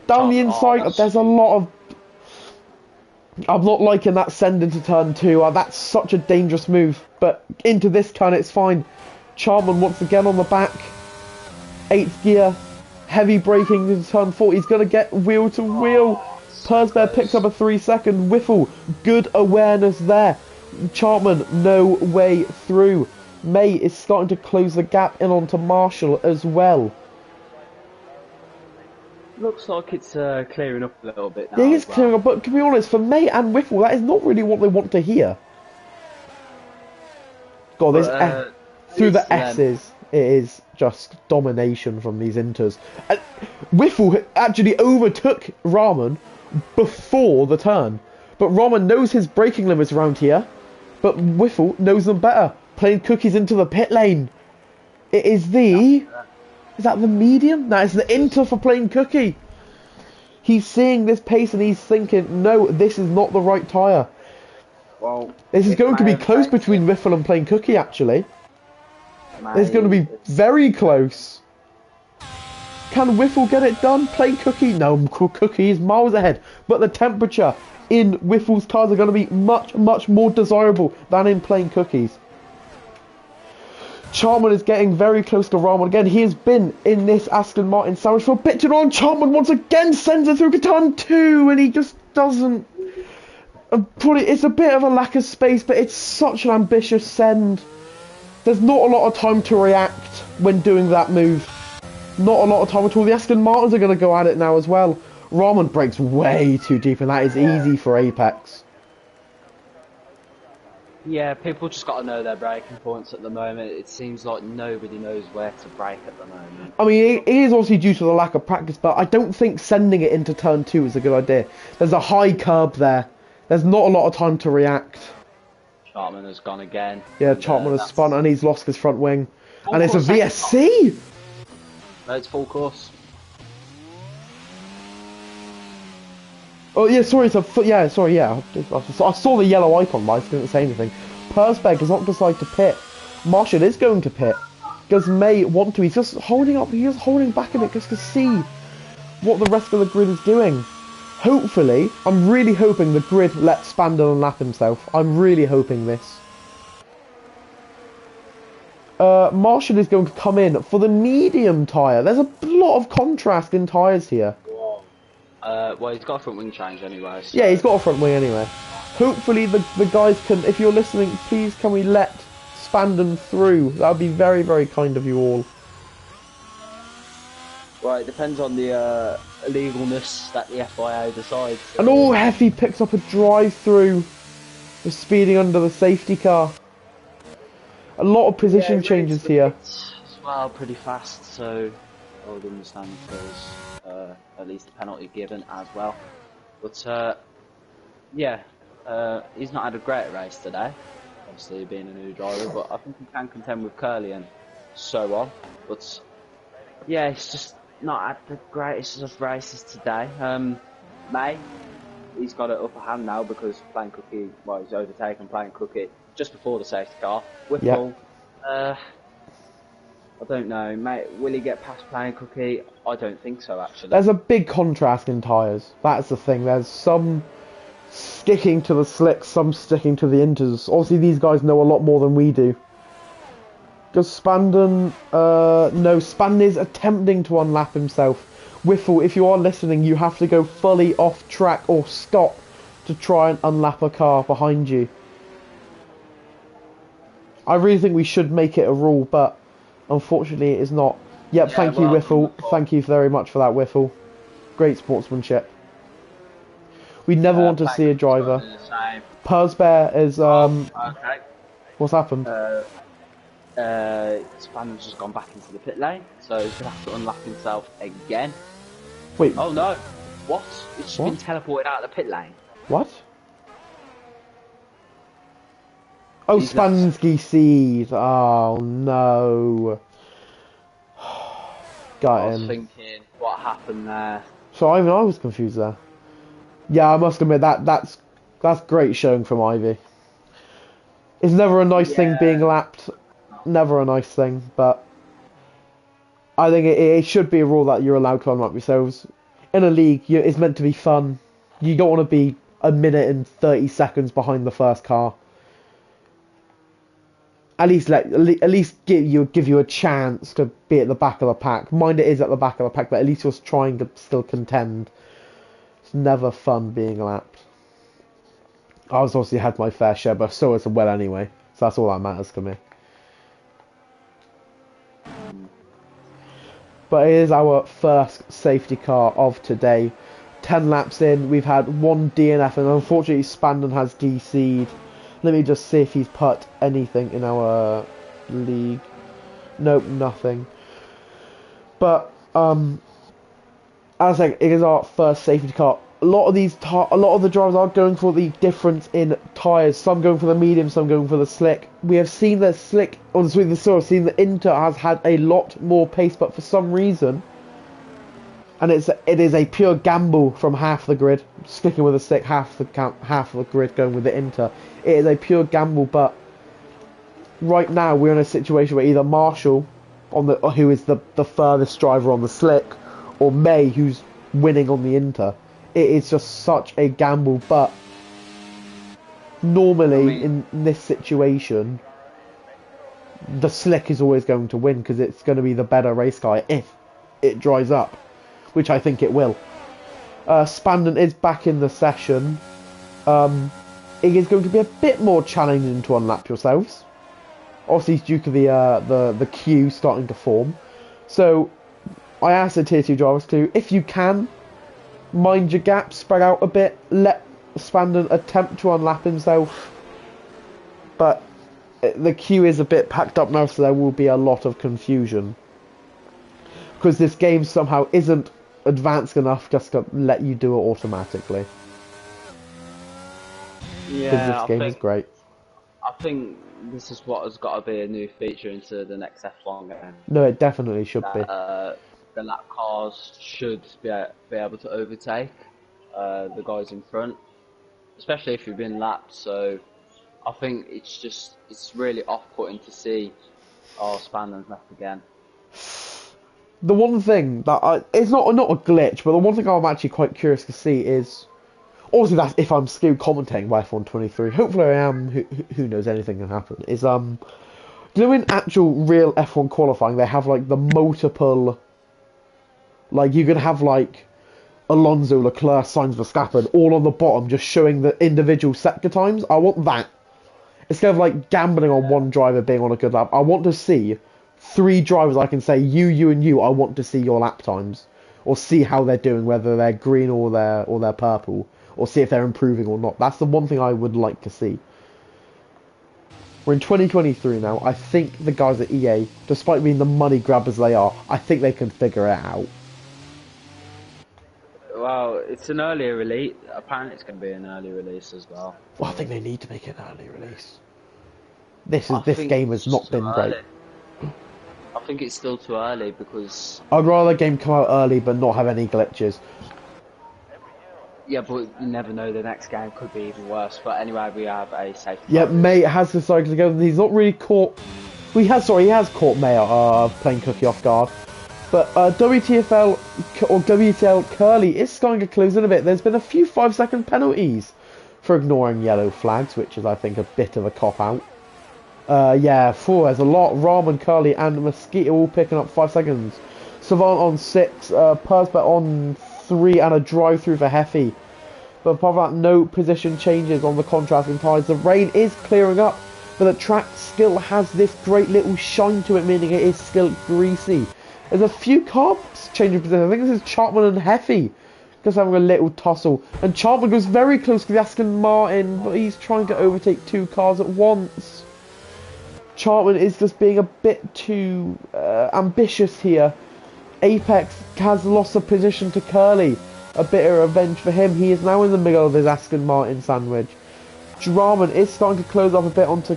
Down the inside, there's a lot of... I'm not liking that send into turn 2. That's such a dangerous move. But into this turn, it's fine. Chartman once again on the back. 8th gear. Heavy braking into turn 4. He's going to get wheel to wheel. Persbear picks up a 3-second. Whiffle, good awareness there. Chartman, no way through. May is starting to close the gap in onto Marshall as well. Looks like it's clearing up a little bit now. Yeah, it's clearing up, but to be honest, for May and Whiffle, that is not really what they want to hear. God, this through the S's, it is just domination from these Inters. Whiffle actually overtook Ramen before the turn, but Ramen knows his braking limits around here, but Whiffle knows them better. Playing Cookies into the pit lane. It is the... Is that the medium? No, it's the Inter for Playing Cookie. He's seeing this pace and he's thinking, no, this is not the right tyre. Well, this is going to be close between Whiffle and Playing Cookie, actually. It's going to be very close. Can Whiffle get it done? Playing Cookie? No, Cookie is miles ahead. But the temperature in Whiffle's cars are going to be much, much more desirable than in Playing Cookies. Chartman is getting very close to Ramen again. He has been in this Aston Martin sandwich for a bit too long. Chartman once again sends it through to turn 2 and he just doesn't... It's a bit of a lack of space, but it's such an ambitious send. There's not a lot of time to react when doing that move. Not a lot of time at all. The Aston Martins are going to go at it now as well. Ramen breaks way too deep and that is easy for Apex. Yeah, people just got to know their braking points at the moment. It seems like nobody knows where to brake at the moment. I mean, it is obviously due to the lack of practice, but I don't think sending it into turn 2 is a good idea. There's a high curb there. There's not a lot of time to react. Chartman has gone again. Yeah, Chartman has spun and he's lost his front wing. And it's a course, VSC! No, it's full course. Oh yeah, sorry, yeah, sorry, yeah. I saw the yellow icon, but I didn't say anything. Persberg has not decided to pit. Marshall is going to pit. Does May want to? He's just holding up, he's just holding back a bit just to see what the rest of the grid is doing. Hopefully, I'm really hoping the grid lets Spandon unlap himself. I'm really hoping this. Marshall is going to come in for the medium tyre. There's a lot of contrast in tyres here. Well, he's got a front wing change anyway. So. Yeah, he's got a front wing anyway. Hopefully the guys can, if you're listening, please can we let Spandon through? That would be very, very kind of you all. Well, it depends on the illegalness that the FIA decides. So. And all Heffy picks up a drive-through for speeding under the safety car. A lot of position changes here. As well, pretty fast, so I would understand if there's at least a penalty given as well. But yeah, he's not had a great race today, obviously being a new driver, but I think he can contend with Curly and so on. But yeah, he's just not had the greatest of races today. May, he's got an upper hand now because Plain Cookie, well, he's overtaken Plain Cookie just before the safety car. Whipple, I don't know, mate. Will he get past Plain Cookie? I don't think so, actually. There's a big contrast in tyres. That's the thing. There's some sticking to the slicks, some sticking to the inters. Obviously, these guys know a lot more than we do. Does Spandon... no, Spandon is attempting to unlap himself. Whiffle, if you are listening, you have to go fully off track or stop to try and unlap a car behind you. I really think we should make it a rule, but unfortunately it is not. Yep, yeah, thank you, Whiffle. Thank you very much for that, Whiffle. Great sportsmanship. We never want to see a driver. Persbear is... okay. What's happened? Spandon's just gone back into the pit lane, so he's going to have to unlap himself again. Wait. Oh no. What? It's just been teleported out of the pit lane. What? Oh, Spansky seed. Oh no. Got him. I was thinking, what happened there? So I was confused there. Yeah, I must admit that's great showing from Ivy. It's never a nice thing being lapped. Never a nice thing, but I think it should be a rule that you're allowed to unlap yourselves. In a league, it's meant to be fun. You don't want to be a minute and 30 seconds behind the first car. At least give you a chance to be at the back of the pack. Mind it is at the back of the pack, but at least you're trying to still contend. It's never fun being lapped. I was obviously had my fair share, but so as well anyway. So that's all that matters to me. But it is our first safety car of today. 10 laps in, we've had one DNF, and unfortunately Spandon has DC'd. Let me just see if he's put anything in our league. Nope, nothing. But as I said, it is our first safety car. A lot of the drivers are going for the difference in tyres. Some going for the medium, some going for the slick. We have seen the slick, seen the Inter has had a lot more pace, but for some reason, and it is a pure gamble from half the grid, sticking with the slick, half the grid going with the Inter. It is a pure gamble, but right now we're in a situation where either Marshall, who is the furthest driver on the slick, or May, who's winning on the Inter. It is just such a gamble, but normally in this situation, the slick is always going to win because it's going to be the better race car if it dries up, which I think it will. Spandon is back in the session. It is going to be a bit more challenging to unlap yourselves. Obviously, it's due to the queue starting to form. So I asked the tier 2 drivers to, if you can, mind your gaps, spread out a bit, let Spandon attempt to unlap himself. But the queue is a bit packed up now, so there will be a lot of confusion. Because this game somehow isn't advanced enough just to let you do it automatically. Yeah, because this game is great. I think this is what has got to be a new feature into the next F1 game. No, it definitely should be. That the lap cars should be able to overtake the guys in front, especially if you've been lapped. So I think it's really off-putting to see Spannon's left again. The one thing that it's not a glitch, but the one thing I'm actually quite curious to see is, obviously that's if I'm still commentating by F1 23. Hopefully I am. Who knows, anything can happen. Is in actual real F1 qualifying they have like the multiple, like you can have like Alonso, Leclerc, Sainz, Verstappen all on the bottom just showing the individual sector times. I want that. Instead of like gambling on one driver being on a good lap, I want to see 3 drivers I can say you and you. I want to see your lap times, or see how they're doing, whether they're green or they're purple, or see if they're improving or not. That's the one thing I would like to see. We're in 2023 now. I think the guys at EA, despite being the money grabbers they are, I think they can figure it out. Well, it's an early release. Apparently, it's going to be an early release as well. Well, I think they need to make an early release. This game has not been great. I think it's still too early because I'd rather a game come out early but not have any glitches. Yeah, but you never know, the next game could be even worse. But anyway, we have a safety. Yeah, May has decided to go. He's not really caught. Well, he has caught May playing Cookie off guard. But WTFL or WTL Curly is starting to close in a bit. There's been a few 5-second penalties for ignoring yellow flags, which is, I think, a bit of a cop-out. There's a lot. Ramen, Curly and Mosquito all picking up 5 seconds. Savant on 6, Persbet on 3 and a drive-through for Heffy. But apart from that, no position changes on the contrasting tyres. The rain is clearing up, but the track still has this great little shine to it, meaning it is still greasy. There's a few cars changing position. I think this is Chapman and Heffy just having a little tussle. And Chapman goes very close to the Aston Martin, but he's trying to overtake 2 cars at once. Chapman is just being a bit too ambitious here. Apex has lost a position to Curly. A bit of revenge for him. He is now in the middle of his Aston Martin sandwich. Ramen is starting to close off a bit onto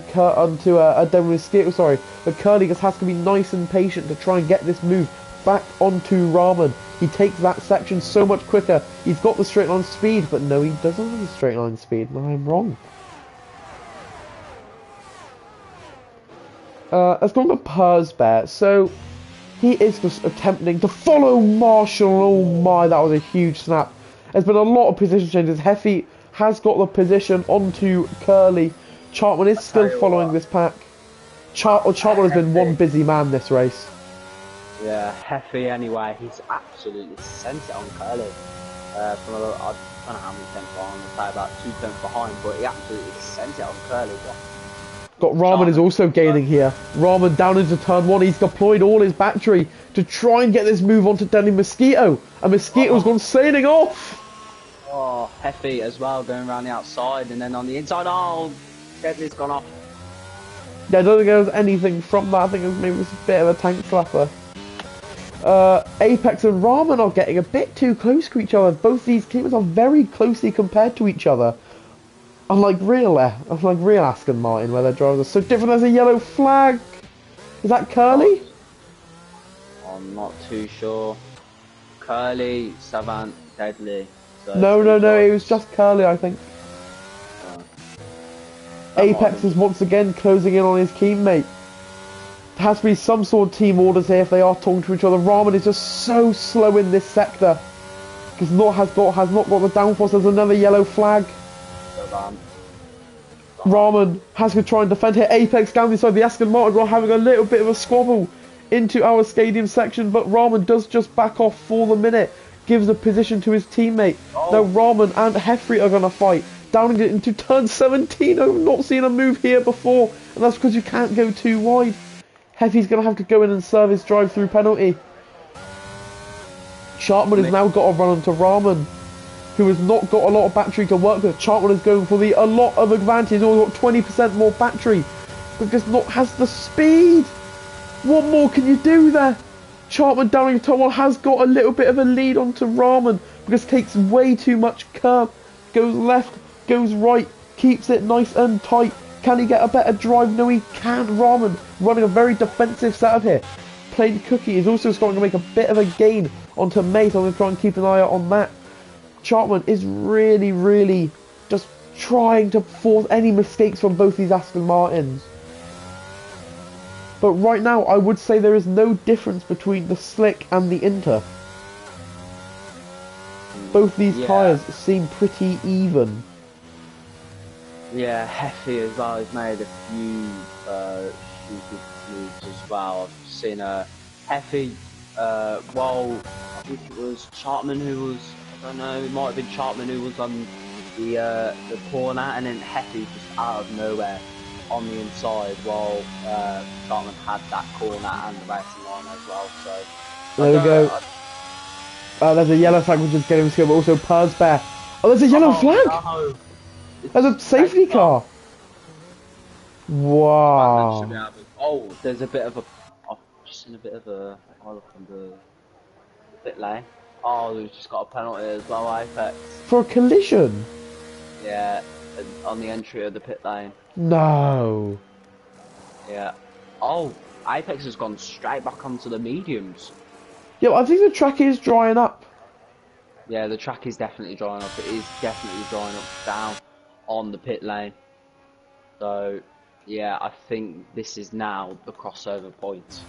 a Devil Mosquito, sorry. But Curly just has to be nice and patient to try and get this move back onto Ramen. He takes that section so much quicker. He's got the straight line speed, but no, he doesn't have the straight line speed. No, I'm wrong. Let's go on to Persbet. So he is just attempting to follow Marshall. Oh my, that was a huge snap. There's been a lot of position changes. Heffy has got the position onto Curly. Chartman is still following this pack. Chartman has been one busy man this race. Yeah, Heffy anyway, he's absolutely sent it on Curly. I don't know how many tenths behind, I'd say about 2 tenths behind, but he absolutely sent it on Curly. Got Ramen is also gaining here. Ramen down into turn 1. He's deployed all his battery to try and get this move onto Danny Mosquito. And Mosquito's gone sailing off. Oh, Heffy as well, going around the outside, and then on the inside, oh, Deadly's gone off. Yeah, I don't think there was anything from that. I think it was maybe a bit of a tank slapper. Apex and Ramen are getting a bit too close to each other. Both these teams are very closely compared to each other. Unlike real Aston Martin, where their drivers are so different. There's a yellow flag. Is that Curly? I'm not too sure. Curly, Savant, Deadly. So no, it was just Curly, I think. Apex is once again closing in on his teammate. There has to be some sort of team orders here if they are talking to each other. Ramen is just so slow in this sector. Because has not got the downforce. There's another yellow flag. Ramen has to try and defend here. Apex down inside the Aston Martin while having a little bit of a squabble into our stadium section, but Ramen does just back off for the minute. Gives the position to his teammate. Now Ramen and Heffrey are going to fight. Downing it into turn 17. I've not seen a move here before, and that's because you can't go too wide. Heffy's going to have to go in and serve his drive-through penalty. Chartman has now got to run onto Ramen, who has not got a lot of battery to work with. Chartman is going for a lot of advantage. He's only got 20% more battery, but just not has the speed. What more can you do there? Chartman down in turn 1 has got a little bit of a lead onto Ramen, because takes way too much curb. Goes left, goes right, keeps it nice and tight. Can he get a better drive? No, he can't. Rahman running a very defensive setup here. Plain Cookie is also going to make a bit of a gain onto May, so I'm going to try and keep an eye out on that. Chartman is really, really just trying to force any mistakes from both these Aston Martins. But right now, I would say there is no difference between the Slick and the Inter. Both these tyres seem pretty even. Yeah, Heffy as well has made a few stupid moves as well. I've seen Heffy, well, I think it was Chartman who was, I don't know, it might have been Chartman who was on the corner, and then Heffy just out of nowhere on the inside, while Chartman had that corner and the racing line as well. So there we go. There's a yellow flag which is getting skill, but also Persbear. Oh, there's a yellow flag! No. There's a safety car! Wow. Oh, there's a bit of a... I've just seen a bit of a... I look on the pit lane. Oh, we've just got a penalty as well, Apex. For a collision? Yeah, on the entry of the pit lane. No. Yeah. Oh, Apex has gone straight back onto the mediums. Yeah, I think the track is drying up. Yeah, the track is definitely drying up. It is definitely drying up down on the pit lane. So, yeah, I think this is now the crossover point.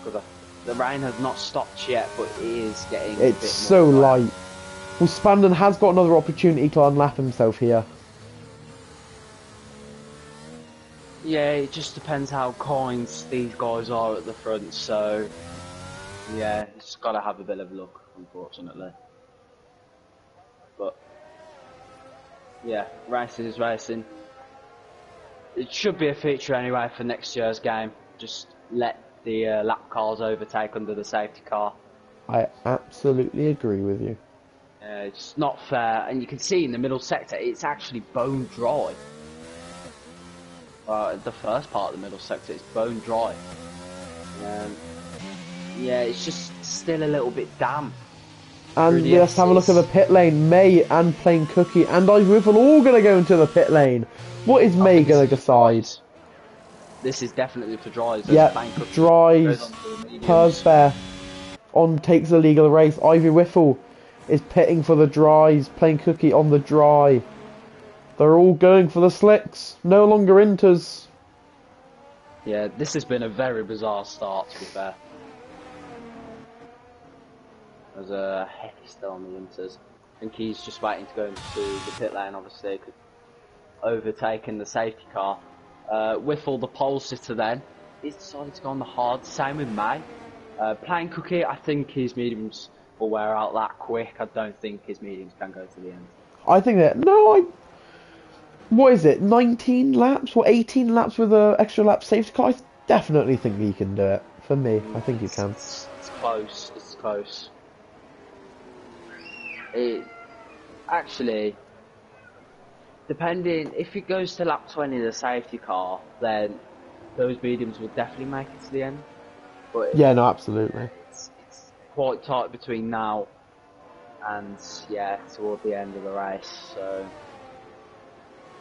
Because the rain has not stopped yet, but it is getting a bit more so light. Well, Spandon has got another opportunity to unlap himself here. Yeah, it just depends how kind these guys are at the front, so yeah, it's got to have a bit of luck, unfortunately. But yeah, racing is racing. It should be a feature anyway for next year's game. Just let the lap cars overtake under the safety car. I absolutely agree with you. It's not fair, and you can see in the middle sector, it's actually bone dry. The first part of the middle sector is bone dry. Yeah, it's just still a little bit damp. And let's have a look at the pit lane. May and Plain Cookie and Ivy Whiffle all going to go into the pit lane. What is May going to decide? This is definitely for dries. Yeah, dries. Persbear takes the legal race. Ivy Whiffle is pitting for the dries. Plain Cookie on the dry. They're all going for the slicks. No longer inters. Yeah, this has been a very bizarre start, to be fair. There's a Hecky still on the inters. I think he's just waiting to go into the pit lane, obviously, overtaking the safety car. Whiffle, the pole sitter then, he's decided to go on the hard. Same with May. Plain Cookie, I think his mediums will wear out that quick. I don't think his mediums can go to the end. I think that... What is it? 19 laps or 18 laps with an extra lap safety car? I definitely think he can do it. For me, I think he can. It's close. It's close. It actually, depending if it goes to lap 20, the safety car, then those mediums will definitely make it to the end. But yeah, no, absolutely. It's quite tight between now and yeah, toward the end of the race. So.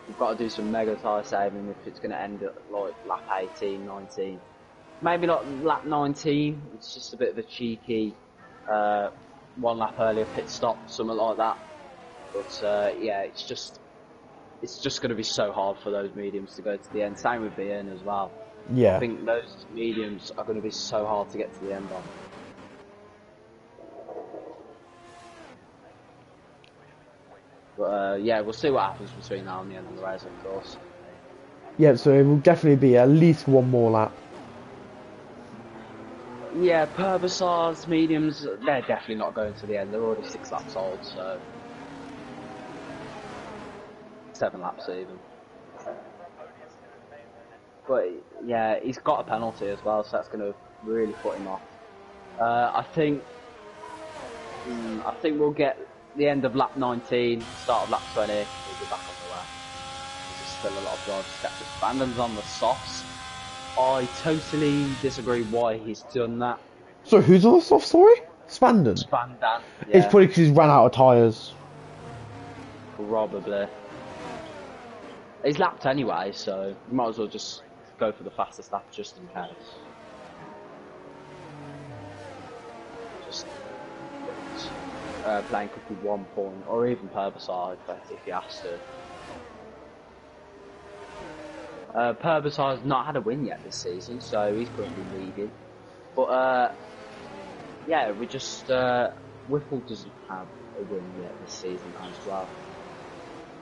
You've got to do some mega tyre saving if it's going to end at like lap 18, 19. Maybe not lap 19, it's just a bit of a cheeky 1 lap earlier pit stop, something like that. But yeah, it's just going to be so hard for those mediums to go to the end. Same with BN as well. Yeah. I think those mediums are going to be so hard to get to the end on. But yeah, we'll see what happens between now and the end of the race, of course. Yeah, so it will definitely be at least one more lap. Yeah, Purbasars, mediums, they're definitely not going to the end. They're already 6 laps old, so 7 laps even. But yeah, he's got a penalty as well, so that's going to really put him off. I think we'll get the end of lap 19, start of lap 20, we'll be back on the way. There's still a lot of drivers to catch up. Bandon's on the softs. I totally disagree why he's done that. So who's on the soft, sorry? Spandon? Spandon, yeah. It's probably because he's ran out of tyres. Probably. He's lapped anyway, so you might as well just go for the fastest lap just in case. Just playing cookie 1 point, or even Purbicide, but if he has to. Purbicide's not had a win yet this season, so he's currently leading. But yeah, we just Whipple doesn't have a win yet this season as well.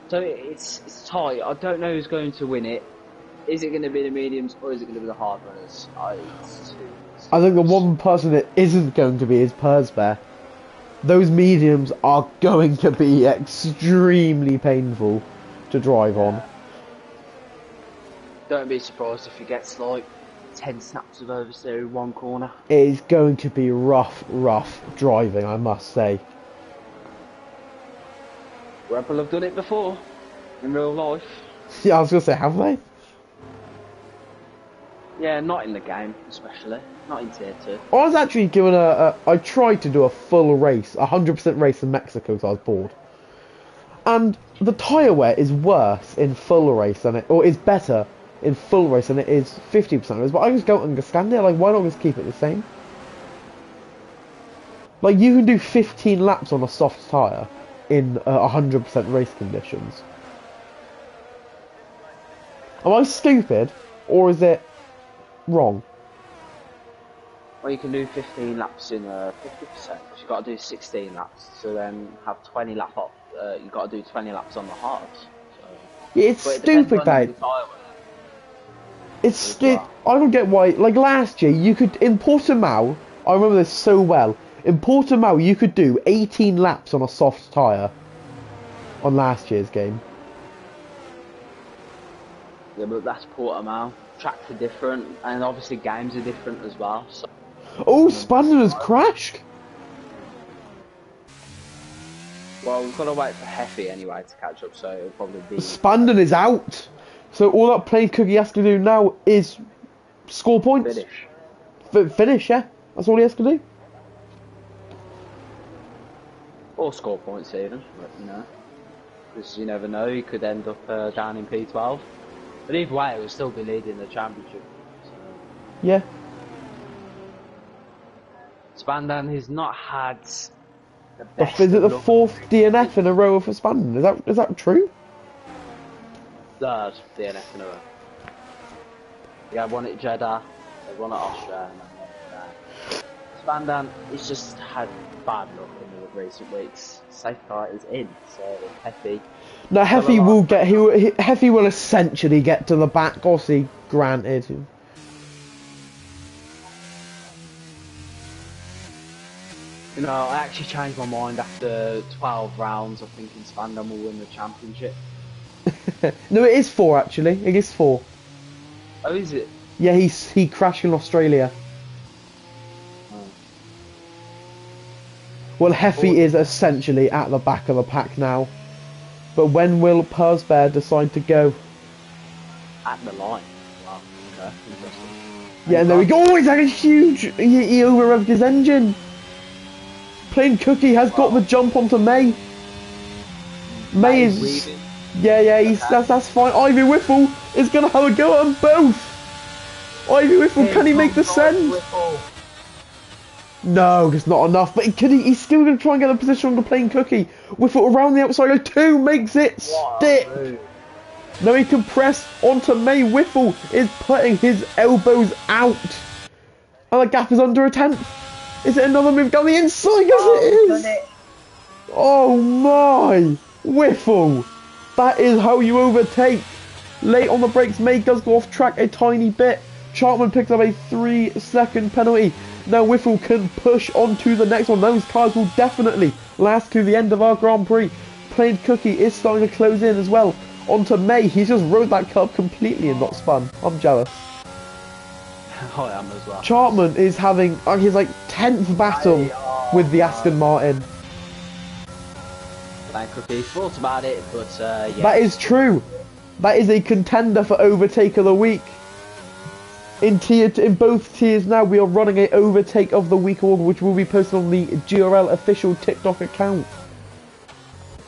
So it's tight. I don't know who's going to win it. Is it going to be the mediums or is it going to be the hard runners? I think the one person that isn't going to be is Pursbear. Those mediums are going to be extremely painful to drive on. Don't be surprised if he gets like 10 snaps of oversteer in one corner. It is going to be rough driving, I must say. Rebel have done it before, in real life. Yeah, I was going to say, have they? Yeah, not in the game, especially. Not in Tier 2. I was actually given I tried to do a full race, 100% race in Mexico because I was bored. And the tyre wear is worse in full race than it, or is better in full race than it is 50% race. But I just don't understand it. Like, why not just keep it the same? Like, you can do 15 laps on a soft tyre in 100% race conditions. Am I stupid, or is it wrong? Well, you can do 15 laps in 50%, because you've got to do 16 laps, so then have 20 lap up. You've got to do 20 laps on the hards. So. Yeah, it's stupid, that. It's stupid. I don't get why. Like last year, you could in Portimao. I remember this so well. In Portimao, you could do 18 laps on a soft tyre. On last year's game. Yeah, but that's Portimao. Tracks are different, and obviously games are different as well. So. Oh, Spandon has crashed. Well, we've got to wait for Heffy anyway to catch up, so it'll probably be... Spandon is out. So all that Plain Cookie has to do now is score points. Finish. Finish, yeah. That's all he has to do. Or score points even, but, you know. Because you never know, he could end up down in P12. But either way, he'll still be leading the championship. So. Yeah. Spandan has not had the best. Is it the 4th DNF in a row for Spandon? Is that true? Third DNF in a row. Yeah, one at Jeddah, one at Austria, and then Spandan has just had bad luck in the recent weeks. Safe car is in, so Heffy. No, Heffy will get. Heffy will essentially get to the back, obviously, granted. You know, I actually changed my mind after 12 rounds of thinking Spandam will win the championship. No, it is 4 actually. It is 4. Oh, is it? Yeah, he crashed in Australia. Oh. Well, Heffy is essentially at the back of the pack now. But when will Pursbear decide to go? At the line. Wow, okay, interesting. Yeah, and there we go. Oh, he's had a huge... He over-revved his engine. Plain Cookie has got the jump onto May. May is... Weaving. Yeah, that's fine. Ivy Whiffle is going to have a go at them both. Ivy Whiffle, can he make the send? Whiffle. No, it's not enough. But he's still going to try and get a position on the Plain Cookie. Whiffle around the outside. 2 makes it stick. Now he can press onto May. Whiffle is putting his elbows out. And the gap is under a 10th. Is it another move down the inside? Yes, it is. Oh my. Whiffle. That is how you overtake. Late on the brakes, May does go off track a tiny bit. Chartman picks up a 3-second penalty. Now Whiffle can push on to the next one. Those cars will definitely last to the end of our Grand Prix. Plain Cookie is starting to close in as well. Onto May. He's just rode that car completely and not spun. I'm jealous. I am as well. Chartman is having his like 10th battle with the Aston Martin. Plain Cookie thought about it, but yeah. That is true. That is a contender for Overtake of the Week. In both tiers now, we are running a Overtake of the Week award, which will be posted on the GRL official TikTok account.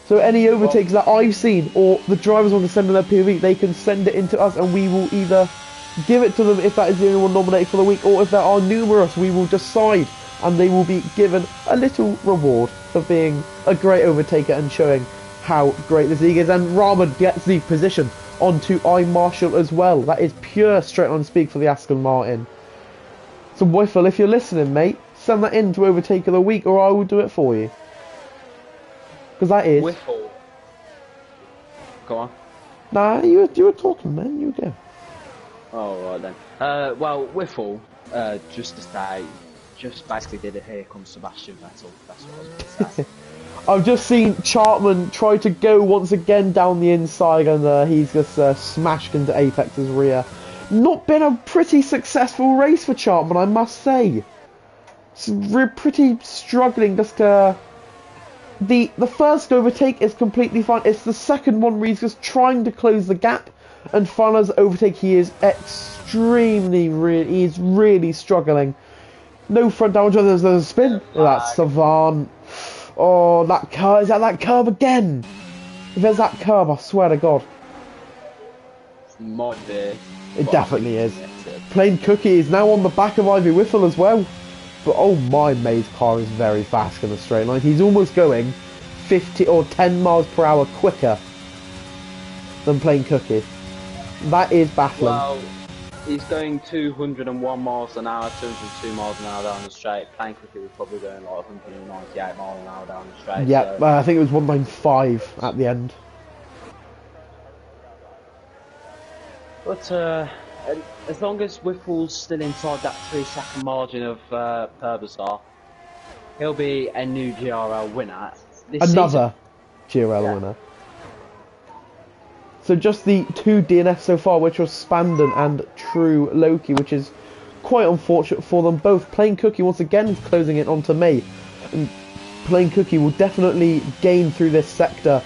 So any overtakes that I've seen, or the drivers want to send in their POV, they can send it into us, and we will either give it to them if that is the only one nominated for the week, or if there are numerous, we will decide, and they will be given a little reward for being a great overtaker and showing how great this league is. And Rahman gets the position onto I Marshall as well. That is pure straight on speed for the Aston Martin. So Whiffle, if you're listening, mate, send that in to overtaker of the week, or I will do it for you. Because that is... Whiffle. Go on. Nah, you were talking, man. You go. Oh, right then. Well, Whiffle, just to say, just basically did a Here Comes Sebastian Vettel. That's what I was going to say. I've just seen Chartman try to go once again down the inside, and he's just smashed into Apex's rear. Not been a pretty successful race for Chartman, I must say. It's pretty struggling. Just the first overtake is completely fine. It's the second one where he's just trying to close the gap, and Fana's overtake, he is he's really struggling. No front down, there's a spin. Oh, that's Savant. Oh, that curve, is that curve again? If there's that curve, I swear to God. Might be. It definitely is. Plain Cookie is now on the back of Ivy Whiffle as well. But oh my, May's car is very fast in a straight line. He's almost going 50 or 10 miles per hour quicker than Plain Cookie. That is baffling. Well, he's going 201 miles an hour, 202 miles an hour down the straight. Plain Cookie was probably going like 198 miles an hour down the straight. Yeah, so. I think it was 195 at the end. But as long as Whiffle's still inside that 3-second margin of Perbazar, he'll be a new GRL winner. Another GRL winner. So just the two DNFs so far, which were Spandon and True Loki, which is quite unfortunate for them both. Plain Cookie once again is closing it onto May. And Plain Cookie will definitely gain through this sector.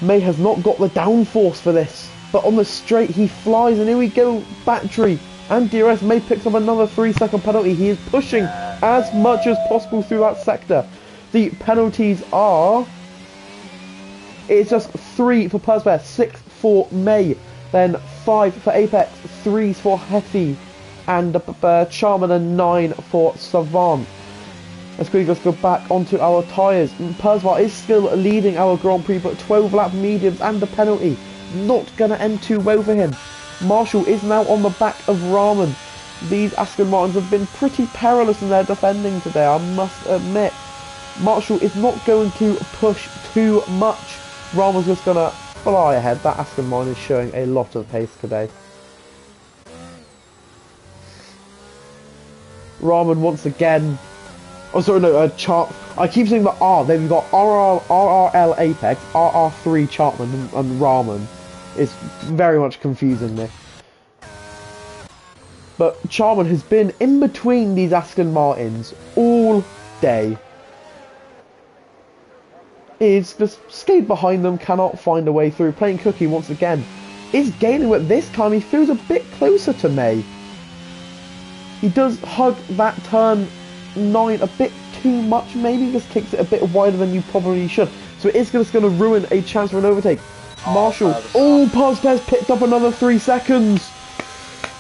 May has not got the downforce for this, but on the straight he flies, and here we go, Battery. And DRS May picks up another 3-second penalty. He is pushing as much as possible through that sector. The penalties are... It's just 3 for Perspear, 6 for May, then 5 for Apex, 3 for Hetty, and Charman, and 9 for Savant. Let's quickly just go back onto our tyres. Perspear is still leading our Grand Prix, but 12 lap mediums and a penalty. Not going to end too well for him. Marshall is now on the back of Rahman. These Aston Martins have been pretty perilous in their defending today, I must admit. Marshall is not going to push too much. Rahman's just going to fly ahead. That Aston Martin is showing a lot of pace today. Rahman once again. Oh, sorry, no, I keep saying the R. They've got RRL Apex, RR3 Chartman, and Rahman. It's very much confusing me. But Charman has been in between these Aston Martins all day. Is just stayed behind them, cannot find a way through. Plain Cookie once again is gaining, but this time he feels a bit closer to May. He does hug that turn 9 a bit too much, maybe just kicks it a bit wider than you probably should. So it is just going to ruin a chance for an overtake. Marshall, Perspear's picked up another 3 seconds.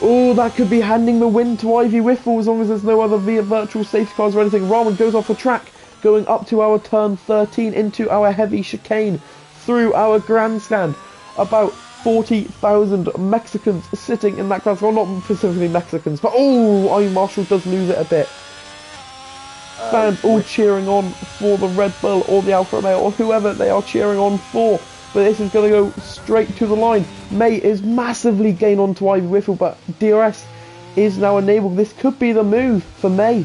Oh, that could be handing the win to Ivy Whiffle as long as there's no other virtual safety cars or anything. Rahman goes off the track, going up to our turn 13 into our heavy chicane through our grandstand. About 40,000 Mexicans sitting in that grandstand. Well, not specifically Mexicans, but oh, Ivy Marshall does lose it a bit. Fans all cheering on for the Red Bull or the Alfa Romeo or whoever they are cheering on for. But this is going to go straight to the line. May is massively gained onto Ivy Whiffle, but DRS is now enabled. This could be the move for May.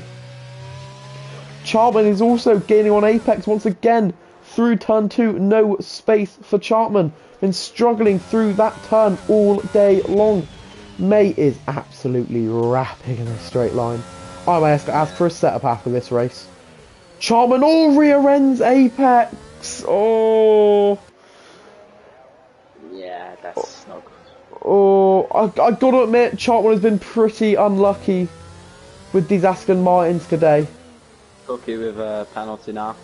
Chartman is also gaining on Apex once again through turn 2. No space for Chartman. Been struggling through that turn all day long. May is absolutely rapping in a straight line. I may have to ask for a setup after this race. Chartman all rear ends Apex. Oh. Yeah, that's not good. Oh, I gotta admit, Chartman has been pretty unlucky with these Aston Martins today. Cookie with a penalty now.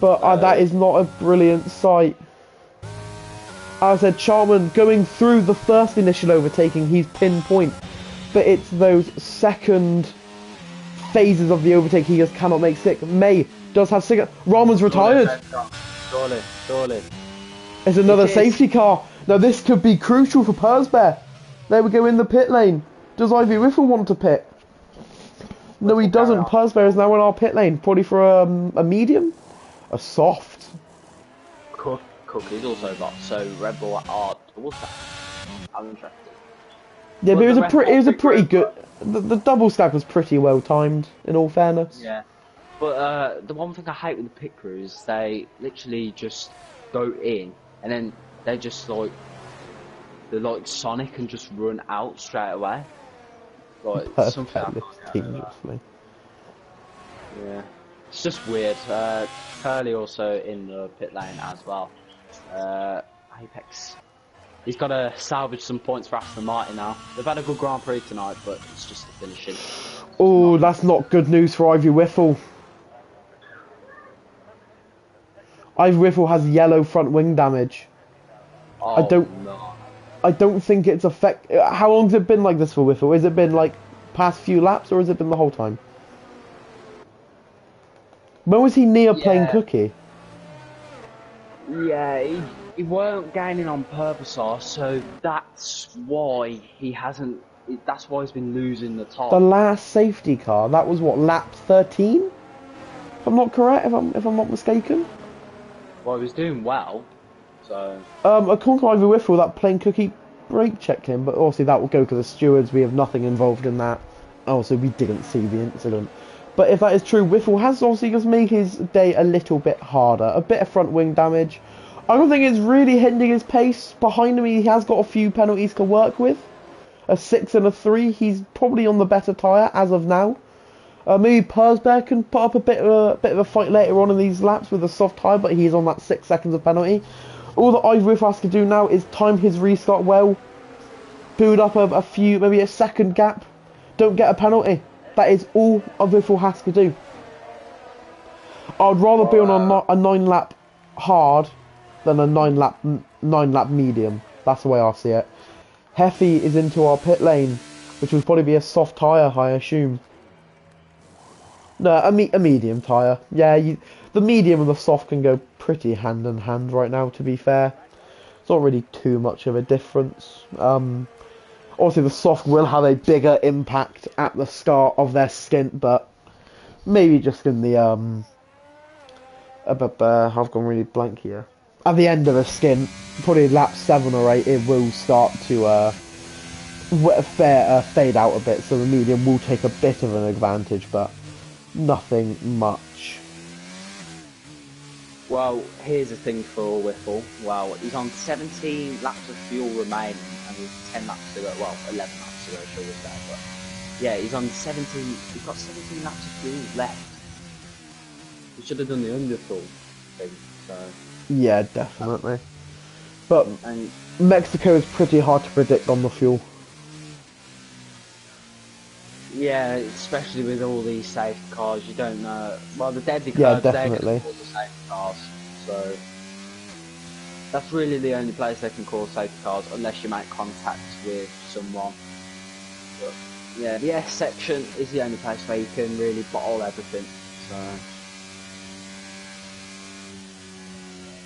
But that is not a brilliant sight. As I said, Charman going through the first initial overtaking, he's pinpoint. But it's those second phases of the overtake he just cannot make stick. May does have stick. Rahman's retired. Surely. It's another safety car. Now this could be crucial for Persbear. There we go in the pit lane. Does Ivy Riffle want to pit? No, he doesn't. Persbear is now in our pit lane. Probably for a medium? A soft. Cookie's also got, so Red Bull are double stack. I'm interested. Yeah, but it was a pretty good. The double stack was pretty well timed, in all fairness. Yeah, but the one thing I hate with the pit crew is they literally just go in and then they just they're like Sonic and just run out straight away. Like something. Dangerously. Yeah, it's just weird. Curly also in the pit lane as well. Apex. He's got to salvage some points for Aston Martin now. They've had a good Grand Prix tonight, but it's just the finishing. Oh, that's not good news for Ivy Riffle. Ivy Riffle has yellow front wing damage. Oh, I don't think it's How long has it been like this for Riffle? Has it been like past few laps, or has it been the whole time? When was he near playing Cookie? Yeah, he weren't gaining on purpose, so that's why he hasn't. That's why he's been losing the top. The last safety car, that was what, lap 13? If I'm not correct, if I'm not mistaken. Well, he was doing well, so. According to Ivy Riffle, that plain Cookie brake checked him, but obviously that will go to the stewards. We have nothing involved in that. Also, we didn't see the incident. But if that is true, Riffle has obviously just made his day a little bit harder. A bit of front wing damage. I don't think it's really hindering his pace. Behind him, he has got a few penalties to work with. A 6 and a 3. He's probably on the better tyre as of now. Maybe Persbear can put up a bit of a fight later on in these laps with a soft tyre, but he's on that 6 seconds of penalty. All that Ivy Riffle has to do now is time his restart well. Build up a few, maybe a second gap. Don't get a penalty. That is all Ivy Riffle has to do. I'd rather be on a 9-lap hard than a 9-lap medium. That's the way I see it. Heffy is into our pit lane, which would probably be a soft tyre, I assume. No, a medium tyre. Yeah, the medium and the soft can go pretty hand in hand right now, to be fair. It's not really too much of a difference. Obviously, the soft will have a bigger impact at the start of their stint, but maybe just in the I've gone really blank here. At the end of the stint, probably lap 7 or 8, it will start to fade out a bit, so the medium will take a bit of an advantage, but nothing much. Well, here's the thing for Whiffle. Well, he's on 17 laps of fuel remaining, and there's 10 laps to go. Well, 11 laps to go, shall we say? But yeah, he's on 17. He's got 17 laps of fuel left. He should have done the underfuel thing. So yeah, definitely. But Mexico is pretty hard to predict on the fuel. Yeah, especially with all these safety cars, you don't know. Well, the deadly yeah, cars, definitely. they can cause the safety cars, so that's really the only place they can cause safety cars, unless you make contact with someone. But yeah, the S section is the only place where you can really bottle everything. So,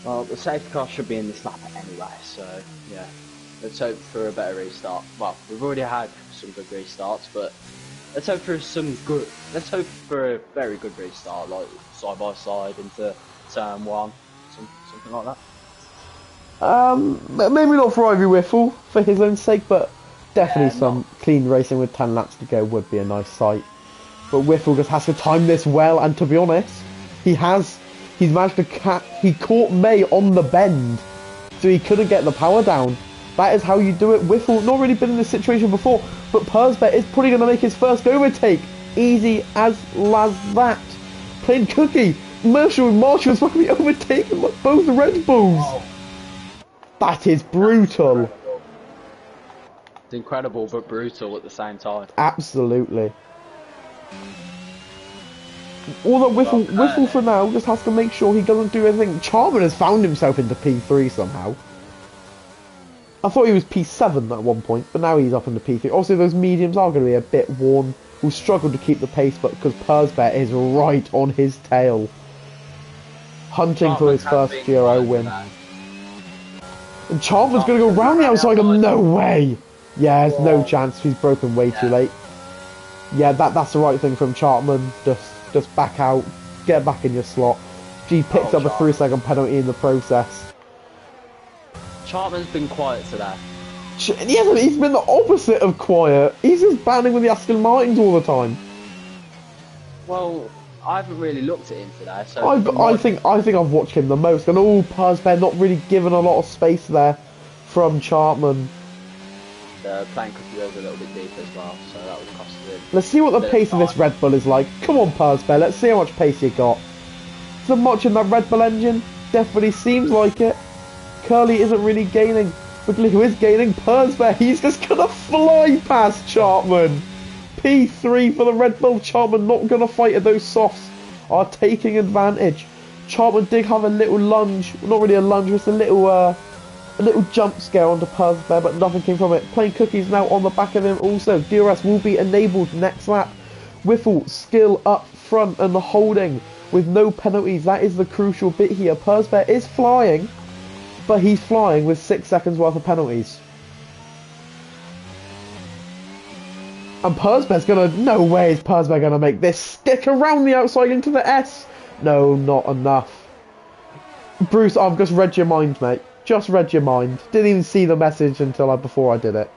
well, the safety car should be in this lap anyway. So yeah, let's hope for a better restart. Well, we've already had some good restarts, but let's hope for let's hope for a very good restart, like side by side into turn 1, something like that. Maybe not for Ivy Riffle for his own sake, but definitely some clean racing with 10 laps to go would be a nice sight. But Riffle just has to time this well, and to be honest, he's managed to he caught May on the bend, so he couldn't get the power down. That is how you do it. Whiffle, not really been in this situation before, but Persbear is probably going to make his first overtake. Easy as that. Plain Cookie, Marshall's going to be overtaken by both Red Bulls. Oh. That is brutal. It's incredible, but brutal at the same time. Absolutely. All that Well, Whiffle for now just has to make sure he doesn't do anything. Charman has found himself into P3 somehow. I thought he was P7 at one point, but now he's up into P3. Also, those mediums are going to be a bit worn. Will struggle to keep the pace, but because Persbear is right on his tail. Hunting for his first GRL win. And Charman's going to go round the outside of no way! Yeah, there's no chance. He's broken way too late. Yeah, that's the right thing from Chartman. Just back out, get back in your slot. He picks up a 3-second penalty in the process. Chartman's been quiet today. Yeah, he's been the opposite of quiet. He's just banning with the Aston Martins all the time. Well, I haven't really looked at him today, so I think I've watched him the most, and all Persbear not really given a lot of space there from Chartman. Playing Cookie was a little bit deep as well, so that was costing him. Let's see what the pace of this Red Bull is like. Come on, Persbear, let's see how much pace you got. Is there much in that Red Bull engine? Definitely seems like it. Curly isn't really gaining, but who is gaining? Persbear. He's just gonna fly past Chartman. P3 for the Red Bull. Chartman not gonna fight it. Those softs are taking advantage. Chartman did have a little lunge, not really a lunge, just a little jump scare onto Persbear, but nothing came from it. Plain Cookie's now on the back of him also. DRS will be enabled next lap. Whiffle skill up front and the holding with no penalties. That is the crucial bit here. Persbear is flying, but he's flying with 6 seconds worth of penalties. And Persbear's gonna, no way is Persbear gonna make this stick around the outside into the S. No, not enough. Bruce, I've just read your mind, mate. Just read your mind. Didn't even see the message until before I did it.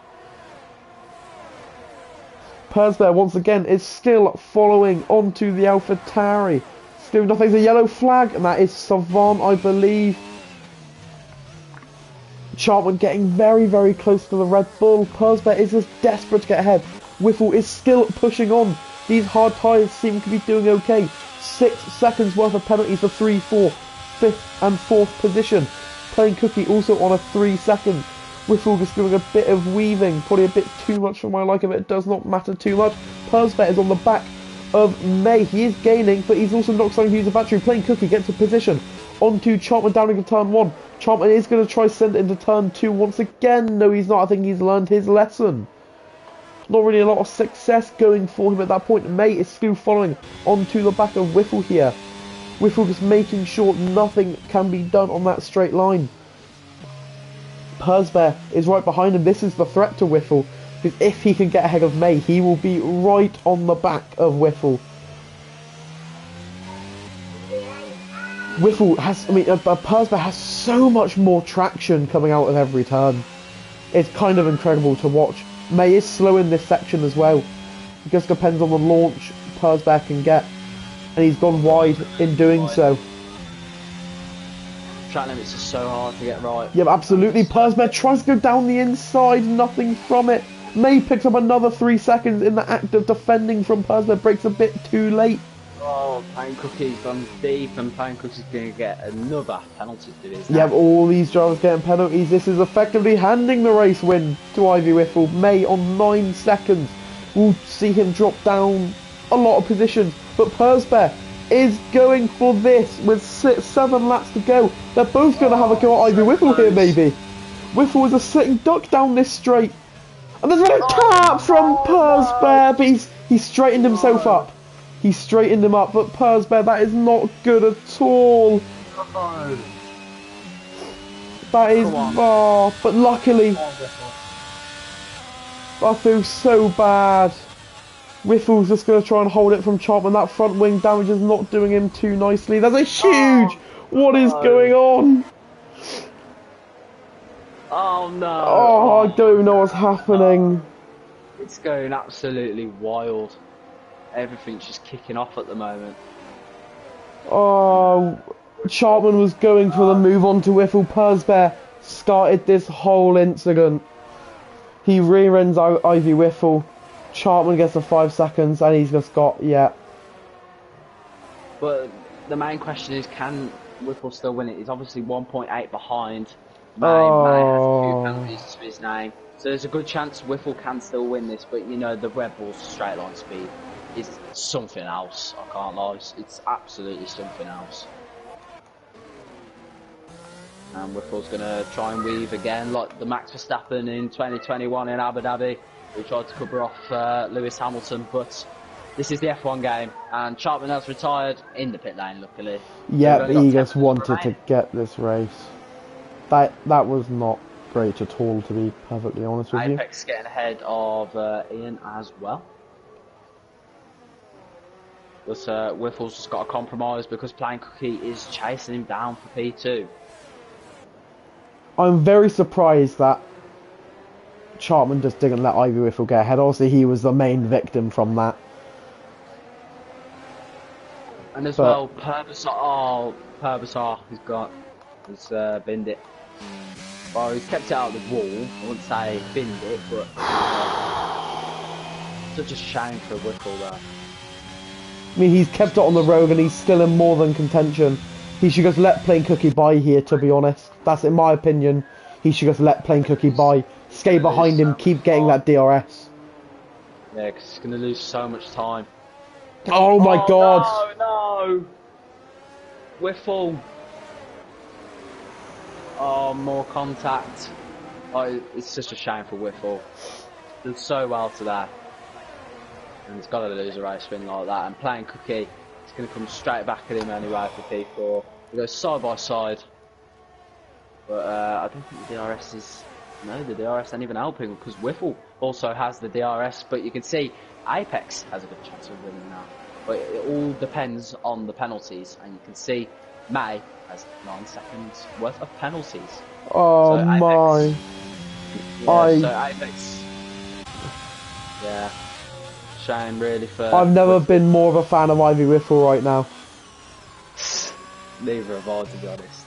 Persbear once again is still following onto the AlphaTauri. Still nothing's a yellow flag, and that is Savant, I believe. Chartman getting very, very close to the Red Bull. Persbear is just desperate to get ahead. Whiffle is still pushing on. These hard tyres seem to be doing okay. 6 seconds worth of penalties for 3, 4, 5th and 4th position. Plain Cookie also on a 3 second. Whiffle just doing a bit of weaving. Probably a bit too much for my liking, but it does not matter too much. Persbear is on the back of May. He is gaining, but he's also not starting to use the battery. Plain Cookie gets a position onto Chartman down into turn 1. Chartman is going to try send it into turn 2 once again. No, he's not. I think he's learned his lesson. Not really a lot of success going for him at that point. May is still following onto the back of Whiffle here. Whiffle just making sure nothing can be done on that straight line. Persbear is right behind him. This is the threat to Whiffle, because if he can get ahead of May, he will be right on the back of Whiffle. Persbear has so much more traction coming out of every turn. It's kind of incredible to watch. May is slow in this section as well. It just depends on the launch Persbear can get. And he's gone wide in doing so. Track limits are so hard to get right. Yeah, absolutely. Persbear tries to go down the inside, nothing from it. May picks up another 3 seconds in the act of defending from Persbear. Breaks a bit too late. Oh, Plain Cookie's gone deep, and Plain Cookie's going to get another penalty to his name. Yeah, all these drivers getting penalties. This is effectively handing the race win to Ivy Whiffle. May on 9 seconds. We'll see him drop down a lot of positions. But Persbear is going for this with 7 laps to go. They're both going to have a go at Ivy Whiffle here, maybe. Whiffle is a sitting duck down this straight. And there's a tap from Persbear, but he's straightened himself up. He straightened him up, but Persbear, that is not good at all. That is, oh, but luckily, I feel so bad. Whiffle's just going to try and hold it from Chartman. That front wing damage is not doing him too nicely. There's a huge, what is going on? Oh no. Oh, I don't even know what's happening. It's going absolutely wild. Everything's just kicking off at the moment. Oh, Chartman was going for the move on to Whiffle. Persbear started this whole incident. He rear-ends Ivy Whiffle. Chartman gets the 5 seconds, and he's just got, yeah. But the main question is, can Whiffle still win it? He's obviously 1.8 behind. May has a few penalties to his name. So there's a good chance Whiffle can still win this, but you know, the Red Bull's straight line speed is something else. I can't lie. It's absolutely something else. And Whiffle's going to try and weave again, like the Max Verstappen in 2021 in Abu Dhabi, who tried to cover off Lewis Hamilton, but this is the F1 game, and Chapman has retired in the pit lane, luckily. Yeah, but he just wanted to get this race. That was not great at all, to be perfectly honest with you. Apex getting ahead of Ian as well. But Whiffle's just got a compromise because Plain Cookie is chasing him down for P2. I'm very surprised that Chapman just didn't let Ivy Whiffle get ahead. Obviously, he was the main victim from that. And as well, Purbasar, he's binned it. Well, he's kept it out of the wall. I wouldn't say binned it, but such a shame for Whiffle there. I mean, he's kept it on the road and he's still in more than contention. He should just let Plain Cookie by here, to be honest. That's in my opinion. He should just let Plain Cookie by. Skate behind him, keep getting that DRS. Yeah, because he's going to lose so much time. Oh my god! No! Whiffle. Oh, more contact. Oh, it's just a shame for Whiffle. Did so well to that. And he's got to lose a race win like that. And Plain Cookie is going to come straight back at him anyway for P4. They go side by side. But I don't think the DRS is... No, the DRS ain't even helping because Whiffle also has the DRS. But you can see Apex has a good chance of winning now. But it all depends on the penalties. And you can see May has 9 seconds worth of penalties. Oh so my... Yeah, so Apex... Yeah. Shame really for... I've never been more of a fan of Ivy Whiffle right now. Neither have I, to be honest.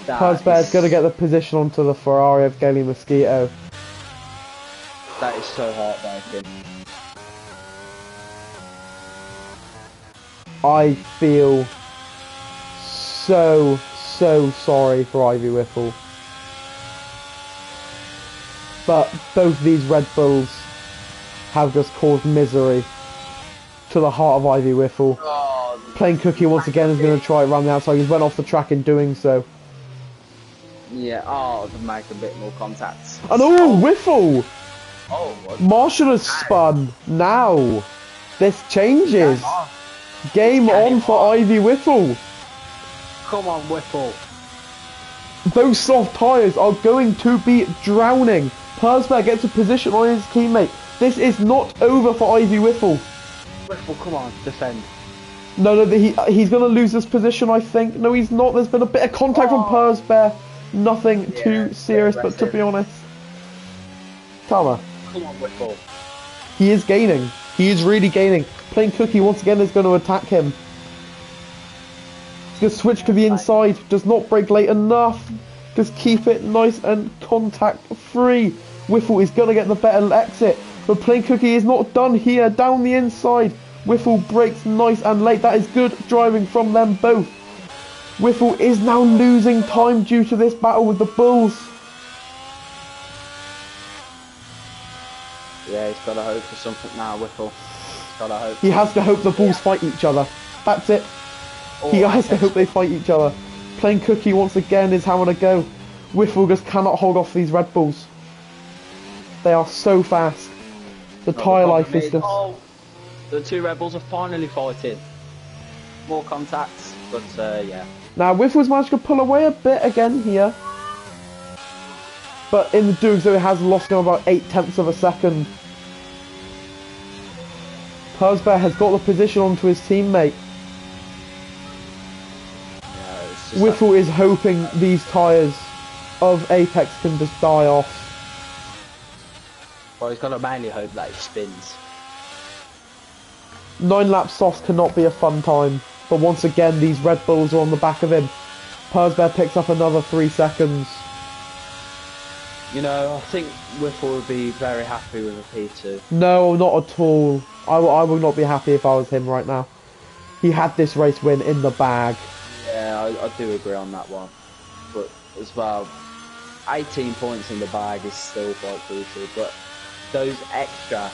Pursbear's going to get the position onto the Ferrari of Gaily Mosquito. That is so heartbreaking. I feel so sorry for Ivy Whiffle. But both these Red Bulls have just caused misery to the heart of Ivy Whiffle. Oh, Plain Cookie once again is going to try it around the outside. He's went off the track in doing so. Yeah, to make a bit more contact. And Whiffle! Oh, what? Marshall has spun. Now, this changes. Game on for Ivy Whiffle. Come on, Whiffle. Those soft tyres are going to be drowning. Pursbear gets a position on his teammate. This is not over for Ivy Whiffle. Whiffle, come on, defend. No, he's going to lose this position, I think. No, he's not. There's been a bit of contact from Pursbear. Nothing too serious, but to be honest... Come on, Whiffle. He is gaining. He is really gaining. Plain Cookie once again is going to attack him. He's going to switch to the inside. Does not brake late enough. Just keep it nice and contact free. Whiffle is going to get the better exit. But Plain Cookie is not done here. Down the inside. Whiffle brakes nice and late. That is good driving from them both. Whiffle is now losing time due to this battle with the Bulls. Yeah, he's got to hope for something now, Whiffle. He's got to hope. He has to hope the Bulls fight each other. That's it. He has to hope they fight each other. Plain Cookie once again is having a go. Whiffle just cannot hold off these Red Bulls. They are so fast. The tyre life is just... Oh, the two Red Bulls are finally fighting. More contacts, but yeah. Now Whiffle's managed to pull away a bit again here. But in doing so, it has lost him about 0.8 of a second. Pursbear has got the position onto his teammate. Yeah, Whiffle is hoping these tyres of Apex can just die off. Well, he's got to mainly hope that he spins. 9 lap softs cannot be a fun time. But once again, these Red Bulls are on the back of him. Pursbear picks up another 3 seconds. You know, I think Whiffle would be very happy with a P2. No, not at all. I would not be happy if I was him right now. He had this race win in the bag. Yeah, I do agree on that one. But as well, 18 points in the bag is still quite crucial. But those extra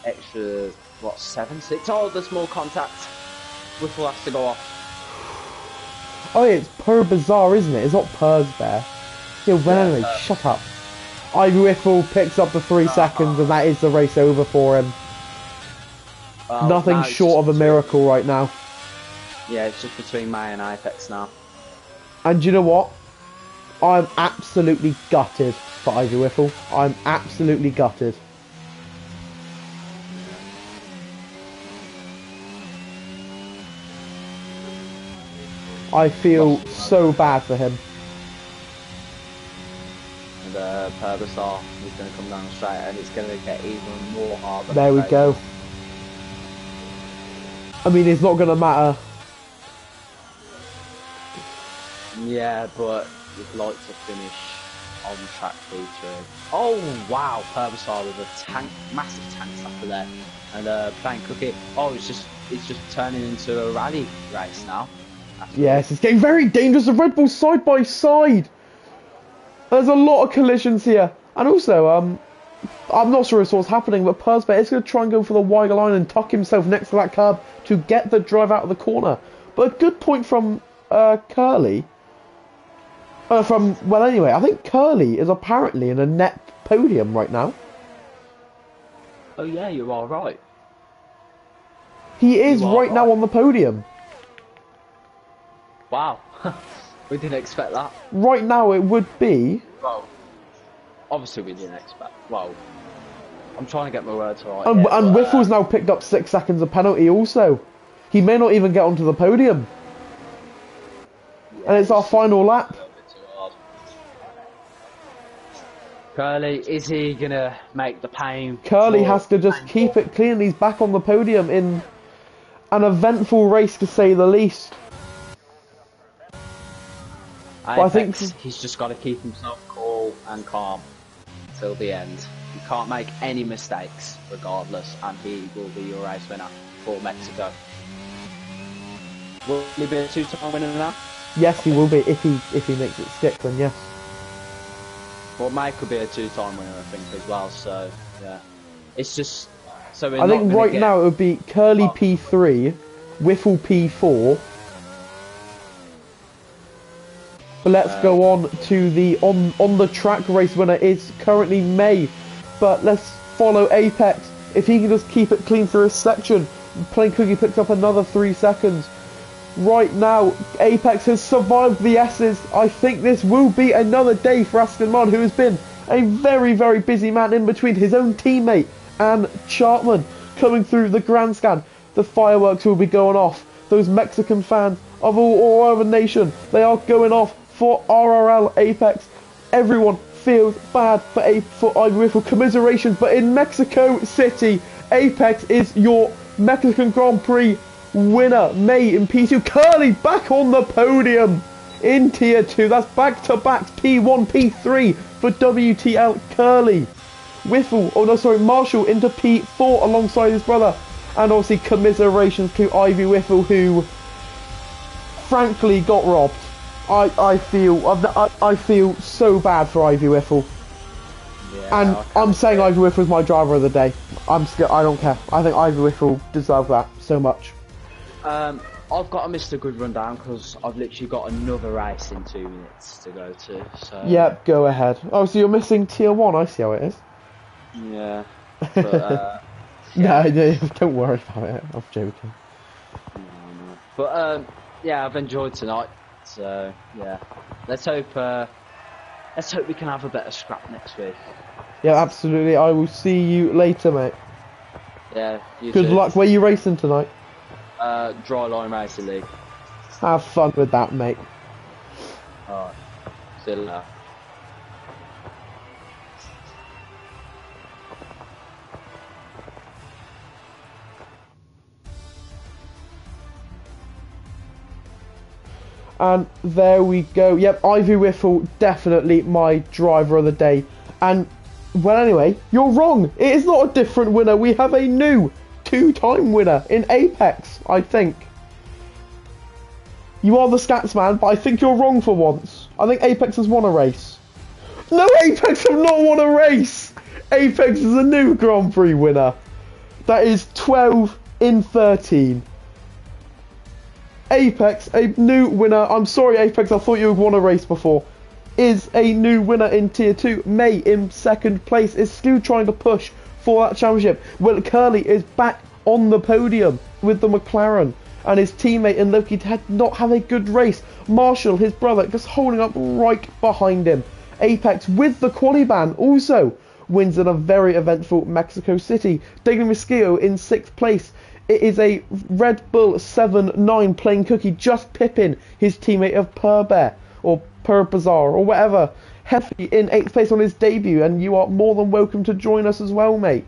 extra, what, 7, 6? Oh, there's more contact. Whiffle has to go off. Oh, yeah, it's Per Bazaar, isn't it? It's not Pers Bear. Yeah, well, anyway, shut up. Ivy Whiffle picks up the 3 seconds, and that is the race over for him. Nothing short of a miracle right now. Yeah, it's just between May and Apex now. And you know what? I'm absolutely gutted for Ivy Whiffle. I'm absolutely gutted. I feel so bad for him. And Perbasar is going to come down straight, and it's going to get even more hard. There we go. I mean, it's not going to matter. Yeah, but you'd like to finish on track 3-2. Oh wow, Perbasar with a tank, massive tank after there, and playing Cookie. Oh, it's just turning into a rally race now. Yes, it's getting very dangerous. The Red Bulls side by side. There's a lot of collisions here, and also I'm not sure what's happening, but Persbet is going to try and go for the wider line and tuck himself next to that curb to get the drive out of the corner. But a good point from Curly. Well, anyway, I think Curly is apparently in a net podium right now. Oh yeah, you are right. He is right now on the podium. Wow, we didn't expect that. Right now it would be... Well, obviously we didn't expect... Well, I'm trying to get my words right. And Whiffle's now picked up 6 seconds of penalty also. He may not even get onto the podium. Yeah, and it's our final lap. Curly, is he going to make the pain? Curly has to just keep it clean. He's back on the podium in an eventful race, to say the least. I think he's just got to keep himself cool and calm till the end. He can't make any mistakes, regardless, and he will be your race winner for Mexico. Will he be a 2-time winner now? Yes, he will be if he makes it stick. Then yes. Well, Mike could be a 2-time winner, I think, as well. So yeah, it's just so. I think right now it would be Curly P3, Whiffle P4. But let's go on to the on the track race winner. Is currently May, but let's follow Apex. If he can just keep it clean for his section, Plain Cookie picks up another 3 seconds. Right now, Apex has survived the S's. I think this will be another day for Aston Martin, who has been a very, very busy man in between his own teammate and Chartman coming through the grandstand. The fireworks will be going off. Those Mexican fans of all over the nation, they are going off for RRL Apex. Everyone feels bad for Ivy Whiffle. Commiserations, but in Mexico City, Apex is your Mexican Grand Prix winner. May in P2. Curly back on the podium in Tier 2. That's back-to-back P1, P3 for WTL Curly. Whiffle, oh no, sorry, Marshall into P4 alongside his brother. And obviously commiserations to Ivy Whiffle, who frankly got robbed. I feel so bad for Ivy Whiffle. Yeah, and I'm saying Ivy Whiffle is my driver of the day. I don't care. I think Ivy Whiffle deserves that so much. I've got a Mr. Good rundown because I've literally got another race in 2 minutes to go to. So. Yep, go ahead. Oh, so you're missing Tier 1, I see how it is. Yeah. But, yeah. No, don't worry about it, I'm joking. No. But, yeah, I've enjoyed tonight, so, yeah. Let's hope we can have a better scrap next week. Yeah, absolutely. I will see you later, mate. Yeah, you Good too. luck. Where are you racing tonight? Dry Line Racing League. Have fun with that, mate. Alright. See you later. And there we go. Yep, Ivy Whiffle, definitely my driver of the day. And, well, anyway, you're wrong. It is not a different winner. We have a new 2-time winner in Apex, I think. You are the stats man, but I think you're wrong for once. I think Apex has won a race. No, Apex have not won a race! Apex is a new Grand Prix winner. That is 12 in 13. Apex, a new winner. I'm sorry, Apex, I thought you had won a race before. Is a new winner in Tier 2. May in 2nd place is still trying to push for that championship. Well, Curly is back on the podium with the McLaren. And his teammate in Loki did not have a good race. Marshall, his brother, just holding up right behind him. Apex with the quali ban also wins in a very eventful Mexico City. Daily Mosquito in 6th place. It is a Red Bull 7-9 playing cookie, just pipping his teammate of Purbear or Purbazar or whatever. Healthy in 8th place on his debut, and you are more than welcome to join us as well, mate,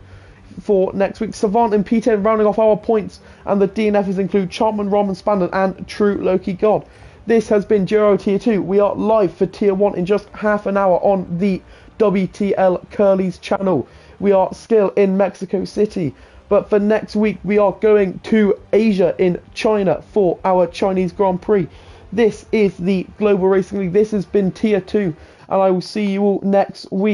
for next week. Savant and P10 rounding off our points, and the DNFs include Chartman, Roman Spandon and True Loki God. This has been GRL Tier 2. We are live for Tier 1 in just half an hour on the WTL Curly's channel. We are still in Mexico City, but for next week we are going to Asia in China for our Chinese Grand Prix. This is the Global Racing League. This has been Tier 2, and I will see you all next week.